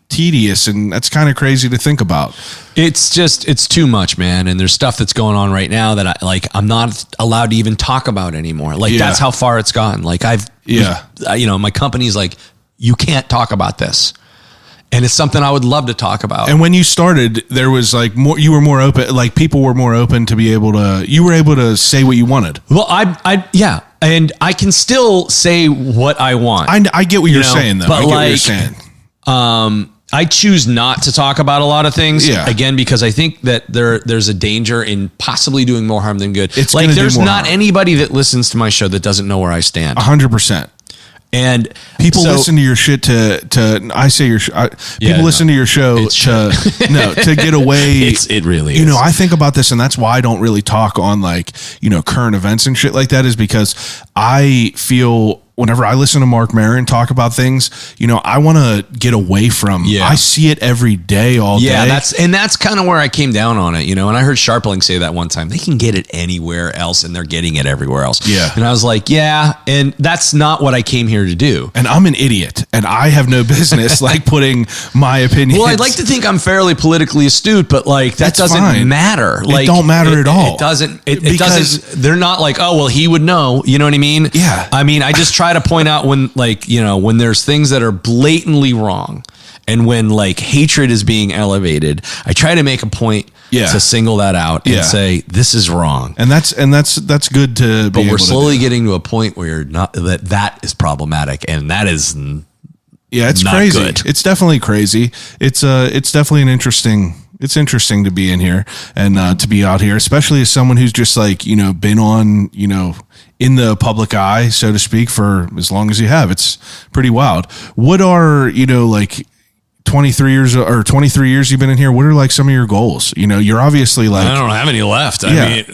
tedious and that's kind of crazy to think about. It's too much, man. And there's stuff that's going on right now that I'm not allowed to even talk about anymore. That's how far it's gone. My company's you can't talk about this. And it's something I would love to talk about. And when you started, there was more, you were more open, people were more open to be able to, you were able to say what you wanted. Well, yeah. And I can still say what I want. I get what you're saying though. But I get what you're saying. I choose not to talk about a lot of things again, because I think that there's a danger in possibly doing more harm than good. There's not anybody that listens to my show that doesn't know where I stand. 100%. And people listen to your shit to I say your people listen to your show to get away. It really is. I think about this and that's why I don't really talk on current events and shit like that is because I feel whenever I listen to Mark Maron talk about things, I want to get away from. I see it every day, all day. Yeah, that's kind of where I came down on it, And I heard Sharpling say that one time. They can get it anywhere else, and they're getting it everywhere else. Yeah, and I was like, yeah, and that's not what I came here to do. And I'm an idiot, and I have no business putting my opinion. Well, I'd like to think I'm fairly politically astute, but that doesn't matter. It don't matter at all. It doesn't. It doesn't. They're not oh well, he would know. You know what I mean? Yeah. I mean, I just try to point out when when there's things that are blatantly wrong. And when like hatred is being elevated, I try to make a point to single that out and say, this is wrong. And that's good to be But we're able slowly to do. getting to a point where you're not, that is problematic. And that is it's not crazy. good. It's definitely crazy. It's definitely it's interesting to be in here and to be out here, especially as someone who's just like, been on, in the public eye, so to speak, for as long as you have. It's pretty wild. What are, like 23 years you've been in here? What are like some of your goals? You're obviously like, I don't have any left. I mean,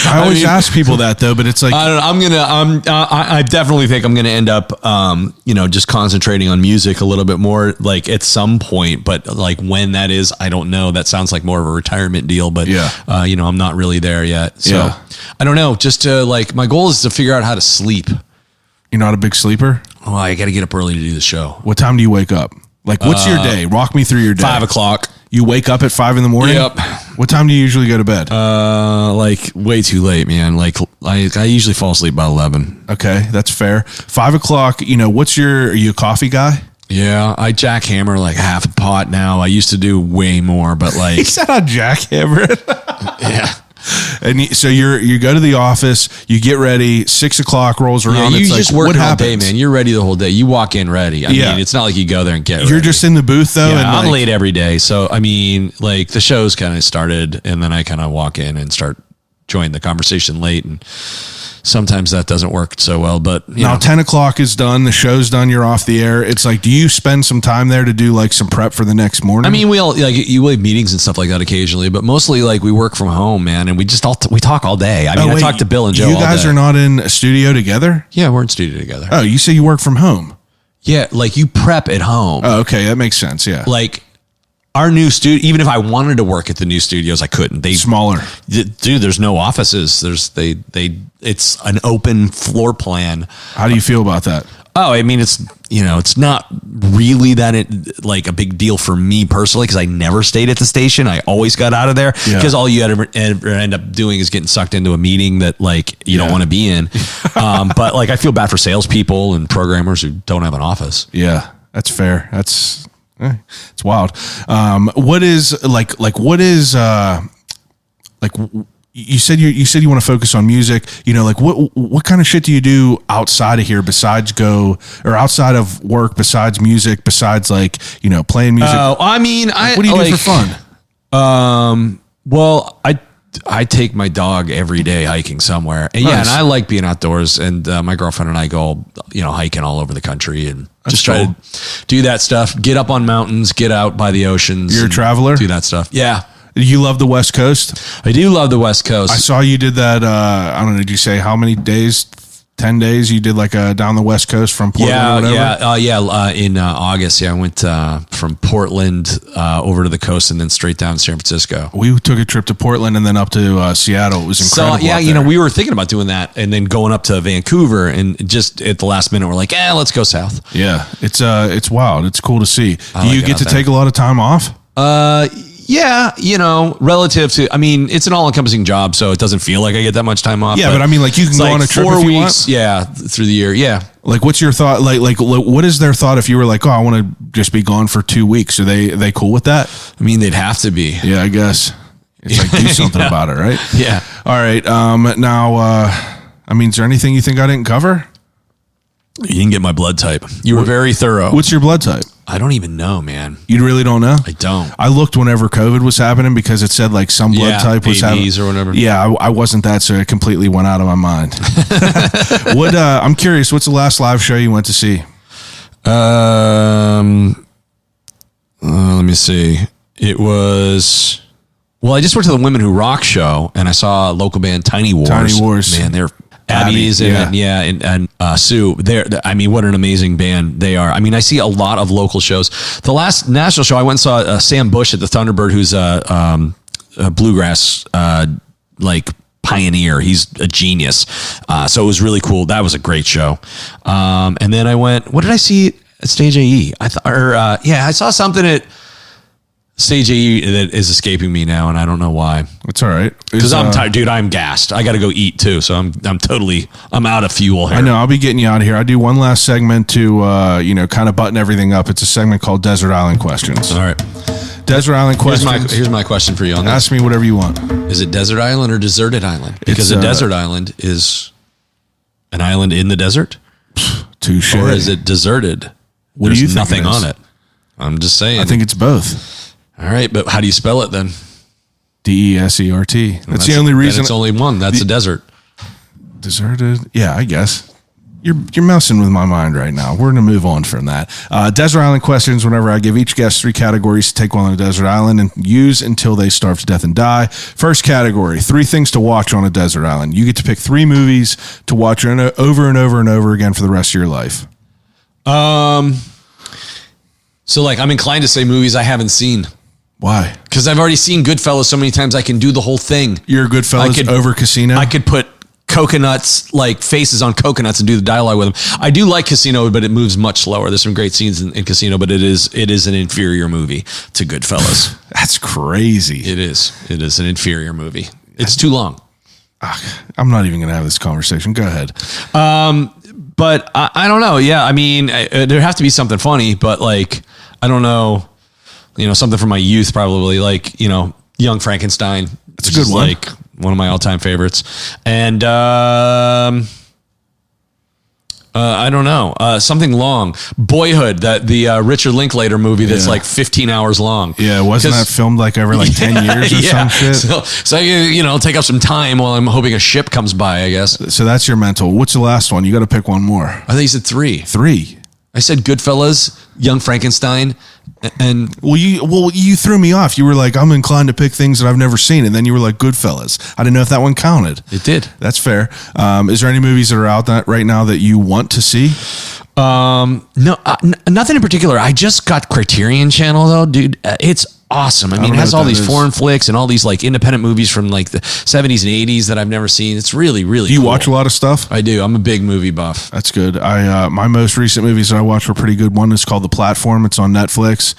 I always ask people that though, but it's like, I definitely think I'm going to end up, just concentrating on music a little bit more, like at some point, but like when that is, I don't know. That sounds like more of a retirement deal, but I'm not really there yet. So I don't know. Just to like, my goal is to figure out how to sleep. You're not a big sleeper? Oh, I got to get up early to do the show. What time do you wake up? Like, what's your day? Walk me through your day. 5 o'clock. You wake up at 5 in the morning? Yep. What time do you usually go to bed? Like way too late, man. Like I usually fall asleep by 11. Okay, that's fair. 5 o'clock, are you a coffee guy? Yeah, I jackhammer like half a pot now. I used to do way more, but like... He said I jackhammer it. Yeah. And so you go to the office, you get ready, 6 o'clock rolls around. Yeah, you it's just like, work what all happens? day, man. You're ready the whole day. You walk in ready. I mean, it's not like you go there and get ready. You're just in the booth though. Yeah, and I'm like, late every day. So, I mean, like the show's kind of started and then I kind of walk in and start join the conversation late. And sometimes that doesn't work so well, but now 10 o'clock is done. The show's done. You're off the air. It's like, do you spend some time there to do like some prep for the next morning? I mean, we all like you have meetings and stuff like that occasionally, but mostly like we work from home, man. And we just we talk all day. I mean, I talk to Bill and Joe. You guys are not in a studio together? Yeah, we're in studio together. Oh, you say you work from home? Yeah. Like you prep at home. Oh, okay. That makes sense. Yeah. Like our new studio, even if I wanted to work at the new studios, I couldn't. They smaller. Dude, there's no offices. It's an open floor plan. How do you feel about that? Oh, I mean, it's not really like a big deal for me personally because I never stayed at the station. I always got out of there because all you ever end up doing is getting sucked into a meeting that like you don't want to be in. But like I feel bad for salespeople and programmers who don't have an office. Yeah, that's fair. It's wild. What is you said you want to focus on music, like what kind of shit do you do outside of here outside of work, besides music, besides like, playing music? I mean, what do you do for fun? Well, I take my dog every day hiking somewhere. And and I like being outdoors and my girlfriend and I go, hiking all over the country and just try to do that stuff, get up on mountains, get out by the oceans. You're a traveler? Do that stuff. Yeah. You love the West Coast? I do love the West Coast. I saw you did that. I don't know. Did you say how many days? 10 days you did like down the West Coast from Portland or whatever? In August. I went from Portland over to the coast and then straight down to San Francisco. We took a trip to Portland and then up to Seattle. It was incredible. So we were thinking about doing that and then going up to Vancouver and just at the last minute we're like, let's go south. Yeah, it's wild. It's cool to see. Do you get to take a lot of time off? Yeah, relative to, I mean, it's an all-encompassing job, so it doesn't feel like I get that much time off. Yeah, but I mean, like you can go on a trip 4 weeks, through the year, yeah. Like, what's your thought? Like, what is their thought if you were like, I want to just be gone for 2 weeks? Are they cool with that? I mean, they'd have to be. Yeah, I guess. It's like, do something about it, right? Yeah. All right. Now, I mean, is there anything you think I didn't cover? You didn't get my blood type. You were very thorough. What's your blood type? I don't even know, man. You really don't know? I don't. I looked whenever COVID was happening because it said like some blood type was happening. or whatever. Yeah, I wasn't that, so it completely went out of my mind. I'm curious, what's the last live show you went to see? Let me see. It was... Well, I just went to the Women Who Rock show, and I saw a local band, Tiny Wars. Tiny Wars. Man, they're... Abby's and Sue. I mean, what an amazing band they are. I mean, I see a lot of local shows. The last national show I went and saw Sam Bush at the Thunderbird, who's a bluegrass like pioneer. He's a genius. So it was really cool. That was a great show. And then I went. What did I see at Stage AE? I saw something at. Stage AE that is escaping me now, and I don't know why. It's all right. Because I'm tired, dude. I'm gassed. I got to go eat too, so I'm out of fuel here. I know. I'll be getting you out of here. I do one last segment to kind of button everything up. It's a segment called Desert Island Questions. All right. Desert Island Questions. Here's my question for you on this. Ask me whatever you want. Is it desert island or deserted island? Because a desert island is an island in the desert. Touche. Or is it deserted? What do you think nothing it is? on it. I'm just saying. I think it's both. All right, but how do you spell it then? DESERT. That's the only reason. It's only one. That's a desert. Deserted. Yeah, I guess. You're messing with my mind right now. We're going to move on from that. Desert Island Questions, whenever I give each guest 3 categories to take one on a desert island and use until they starve to death and die. First category, 3 things to watch on a desert island. You get to pick 3 movies to watch over and over and over again for the rest of your life. So like I'm inclined to say movies I haven't seen. Why? Because I've already seen Goodfellas so many times I can do the whole thing. You're a Goodfellas over Casino? I could put coconuts, like faces on coconuts, and do the dialogue with them. I do like Casino, but it moves much slower. There's some great scenes in Casino, but it is an inferior movie to Goodfellas. That's crazy. It is an inferior movie. It's too long. I'm not even going to have this conversation. Go ahead. But I don't know. Yeah, I mean, there have to be something funny, but like, I don't know. Something from my youth, probably like, Young Frankenstein. It's a good one. Like one of my all-time favorites. And I don't know. Something long. Boyhood, the Richard Linklater movie that's like 15 hours long. Yeah, wasn't that filmed like over 10 years or some shit? So take up some time while I'm hoping a ship comes by, I guess. So that's your mental. What's the last one? You got to pick one more. I think you said 3. 3. I said Goodfellas, Young Frankenstein, and you threw me off. You were like, I'm inclined to pick things that I've never seen, and then you were like, Goodfellas. I didn't know if that one counted. It did. That's fair. Is there any movies that are out right now that you want to see? No, nothing in particular. I just got Criterion Channel though, dude. It's awesome. I mean, it has all these foreign flicks and all these like independent movies from like the 70s and 80s that I've never seen. It's really, really Do you cool. watch a lot of stuff? I do. I'm a big movie buff. That's good. My most recent movies that I watched were pretty good. One is called The Platform. It's on Netflix.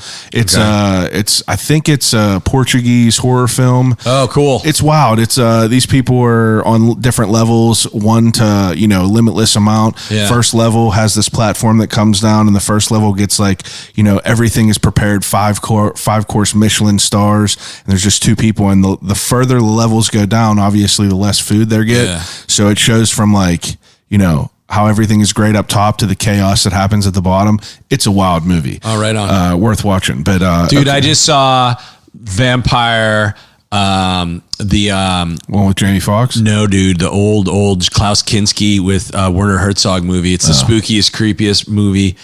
I think it's a Portuguese horror film. Oh, cool. It's wild. It's these people are on different levels. One to limitless amount. Yeah. First level has this platform that comes down, and the first level gets everything is prepared 5-course Michelin stars, and there's just 2 people, and the further the levels go down, obviously the less food they get. Yeah. So it shows from how everything is great up top to the chaos that happens at the bottom. It's a wild movie. Oh, right on. Worth watching. But dude, okay. I just saw Vampire. One with Jamie Foxx? No, dude, the old Klaus Kinski with Werner Herzog movie. It's the spookiest, creepiest movie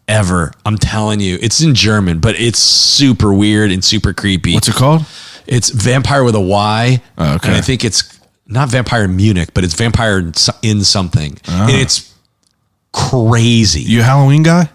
ever. I'm telling you, it's in German, but it's super weird and super creepy. What's it called? It's Vampire with a Y. Oh, okay. And I think it's not Vampire in Munich, but it's Vampire in something. And it's crazy. You a Halloween guy?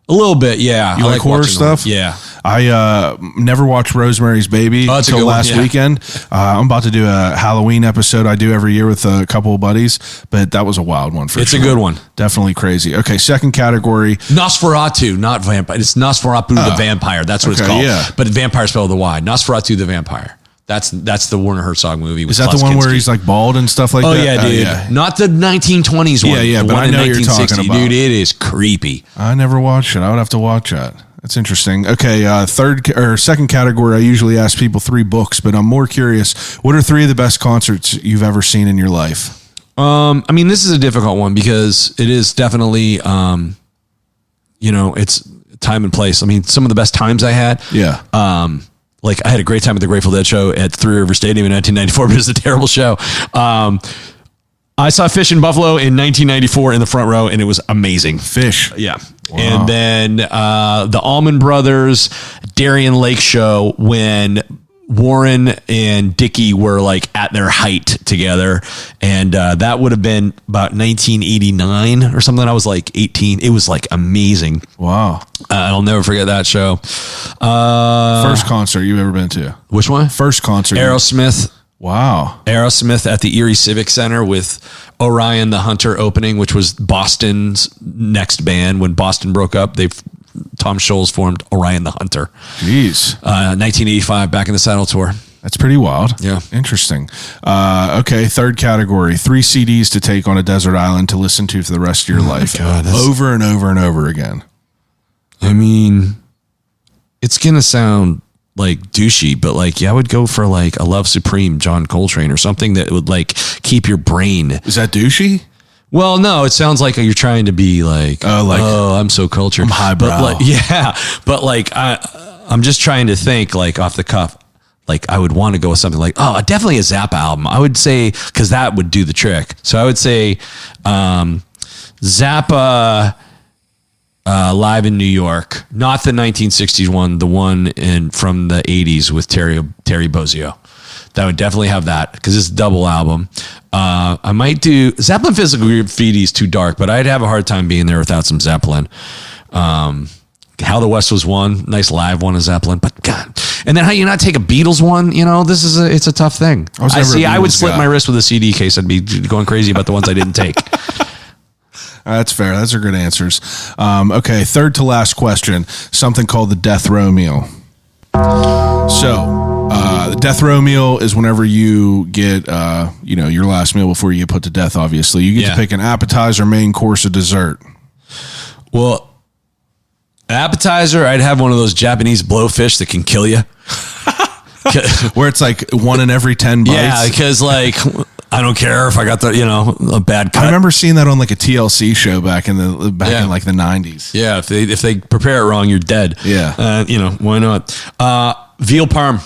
A little bit, yeah. You I like horror stuff? Yeah. I never watched Rosemary's Baby until last weekend. I'm about to do a Halloween episode I do every year with a couple of buddies, but that was a wild one for sure. It's a good one. Definitely crazy. Okay, second category. Nosferatu, not vampire. It's Nosferatu the Vampire. That's what it's called. Yeah. But Vampire spelled with a Y. Nosferatu the Vampire. That's the Werner Herzog movie. With Is that Klaus the one Kinski. where he's like bald and stuff like that? that? Yeah, dude. Yeah. Not the 1920s one. Yeah, the but one I know in you're talking about. Dude, it is creepy. I never watched it. I would have to watch that. That's interesting. Okay, second category, I usually ask people 3 books, but I'm more curious. What are 3 of the best concerts you've ever seen in your life? I mean, this is a difficult one because it is definitely, it's time and place. I mean, some of the best times I had. Yeah. Like I had a great time at the Grateful Dead show at Three River Stadium in 1994, but it was a terrible show. I saw Fish in Buffalo in 1994 in the front row, and it was amazing. Fish. Yeah. Wow. And then the Allman Brothers Darien Lake show when Warren and Dickie were like at their height together. And that would have been about 1989 or something. I was like 18. It was like amazing. Wow. I'll never forget that show. First concert you've ever been to? Which one? First concert. Aerosmith. Wow. Aerosmith at the Erie Civic Center with Orion the Hunter opening, which was Boston's next band. When Boston broke up, they Tom Scholes formed Orion the Hunter. Jeez. 1985, Back in the Saddle tour. That's pretty wild. Yeah. Interesting. Okay, third category. 3 CDs to take on a desert island to listen to for the rest of your life. God, over and over and over again. I mean, it's going to sound like douchey, but like, yeah, I would go for like a Love Supreme, John Coltrane, or something that would like keep your brain. Is that douchey? Well, no, it sounds like you're trying to be like, oh, I'm so cultured. I'm highbrow. But like, yeah, but like, I'm just trying to think like off the cuff. Like I would want to go with something like, oh, definitely a Zappa album. I would say, because that would do the trick. So I would say Zappa live in New York, not the 1960s one, the one from the 80s with Terry Bozzio. That would definitely have that because it's a double album. I might do Zeppelin Physical Graffiti is too dark, but I'd have a hard time being there without some Zeppelin. How the West Was Won, nice live one of Zeppelin, but God. And then how you not take a Beatles one? You know, it's a tough thing. I would split my wrist with a CD case. I'd be going crazy about the ones I didn't take. That's fair. Those are good answers. Okay, third to last question. Something called the death row meal. So, the death row meal is whenever you get, your last meal before you get put to death. Obviously, you get to pick an appetizer, main course, or dessert. Well, appetizer, I'd have one of those Japanese blowfish that can kill you. Where it's like 1 in every 10 bites. Yeah, because like I don't care if I got a bad cut. I remember seeing that on like a TLC show back in like the 90s. Yeah, if they prepare it wrong, you're dead. Yeah. Why not? Veal parm.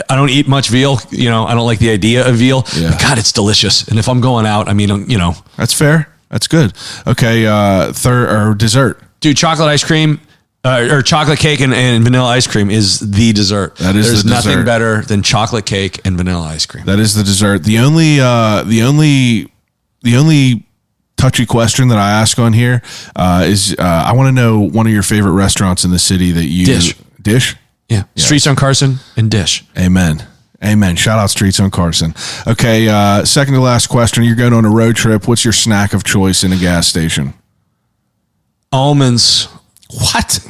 I don't eat much veal. I don't like the idea of veal. Yeah. But God, it's delicious. And if I'm going out, That's fair. That's good. Okay, third or dessert. Dude, chocolate ice cream. Or chocolate cake and vanilla ice cream is the dessert. There's nothing better than chocolate cake and vanilla ice cream. That is the dessert. The only touchy question that I ask on here is I want to know one of your favorite restaurants in the city that you Dish? Yeah. Streets on Carson and Dish. Amen. Shout out Streets on Carson. Okay, second to last question. You're going on a road trip. What's your snack of choice in a gas station? Almonds. What?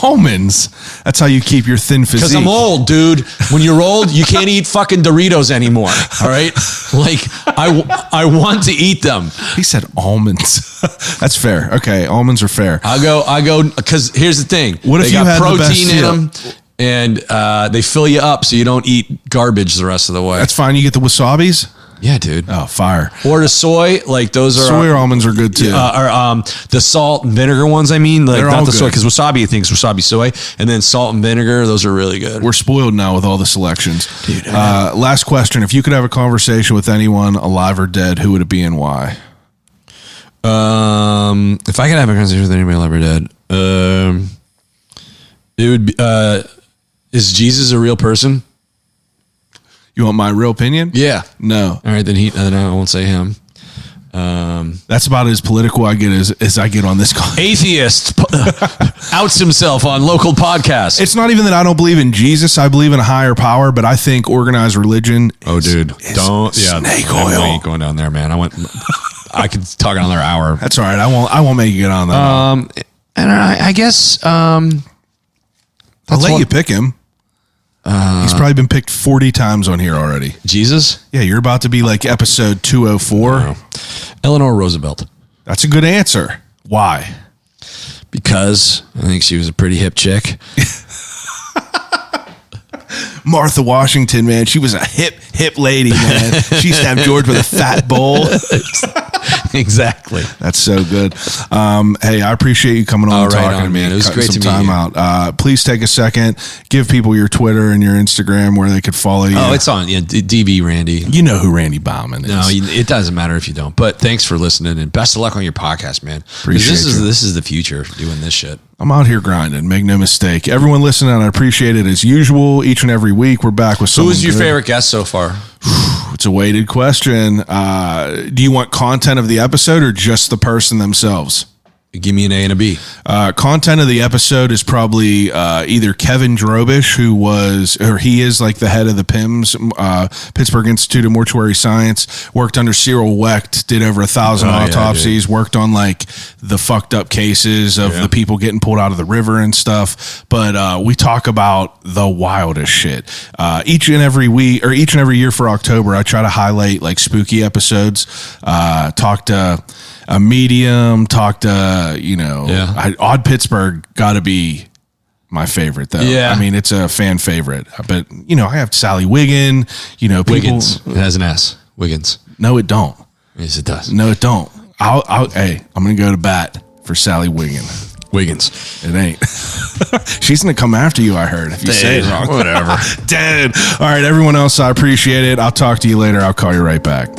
Almonds? That's how you keep your thin physique. Because I'm old, dude. When you're old, you can't eat fucking Doritos anymore. All right? Like, I want to eat them. He said almonds. That's fair. Okay, almonds are fair. I go, because here's the thing. What if they you got had protein the best in them, and they fill you up so you don't eat garbage the rest of the way. That's fine. You get the wasabis? Yeah, dude. Oh, fire. Or the soy, like those are... Soy or almonds are good, too. The salt and vinegar ones, like they're not all the soy, good. because wasabi thinks wasabi soy, and then salt and vinegar, those are really good. We're spoiled now with all the selections. Dude. Last question. If you could have a conversation with anyone, alive or dead, who would it be and why? If I could have a conversation with anybody alive or dead, it would be... is Jesus a real person? You want my real opinion? Yeah. No. All right, then I won't say him. That's about as political I get as I get on this call. Atheist outs himself on local podcasts. It's not even that I don't believe in Jesus. I believe in a higher power, but I think organized religion don't. Yeah. Snake oil. I ain't going down there, man. I could talk another hour. That's all right. I won't make you get on that. And I guess I'll let you pick him. He's probably been picked 40 times on here already. Jesus? Yeah, you're about to be like episode 204. Eleanor Roosevelt. That's a good answer. Why? Because I think she was a pretty hip chick. Martha Washington, man. She was a hip lady, man. She stabbed George with a fat bowl. Exactly. That's so good. Hey, I appreciate you coming on and talking to me. Man. It was great to meet time you. out. Please take a second. Give people your Twitter and your Instagram where they could follow you. Oh, it's on. Yeah, DB Randy. You know who Randy Baumann is. No, it doesn't matter if you don't. But thanks for listening and best of luck on your podcast, man. Appreciate this is the future, doing this shit. I'm out here grinding. Make no mistake. Everyone listening, I appreciate it as usual. Each and every week, we're back with someone. Who's your favorite guest so far? It's a weighted question. Do you want content of the episode or just the person themselves? Give me an A and a B. Content of the episode is probably either Kevin Drobish, he is like the head of the PIMS, Pittsburgh Institute of Mortuary Science, worked under Cyril Wecht, did over 1,000 autopsies, worked on like the fucked up cases of the people getting pulled out of the river and stuff. But we talk about the wildest shit. Each and every year for October, I try to highlight like spooky episodes, talk to a medium, talk to, Odd Pittsburgh got to be my favorite though. Yeah. I mean, it's a fan favorite, but I have Sally Wiggin, Wiggins. It has an S. Wiggins. No, it don't. Yes, it does. No, it don't. Hey, I'm going to go to bat for Sally Wiggin. Wiggins. It ain't. She's going to come after you, I heard, if you say it wrong. Whatever. Dead. All right, everyone else, I appreciate it. I'll talk to you later. I'll call you right back.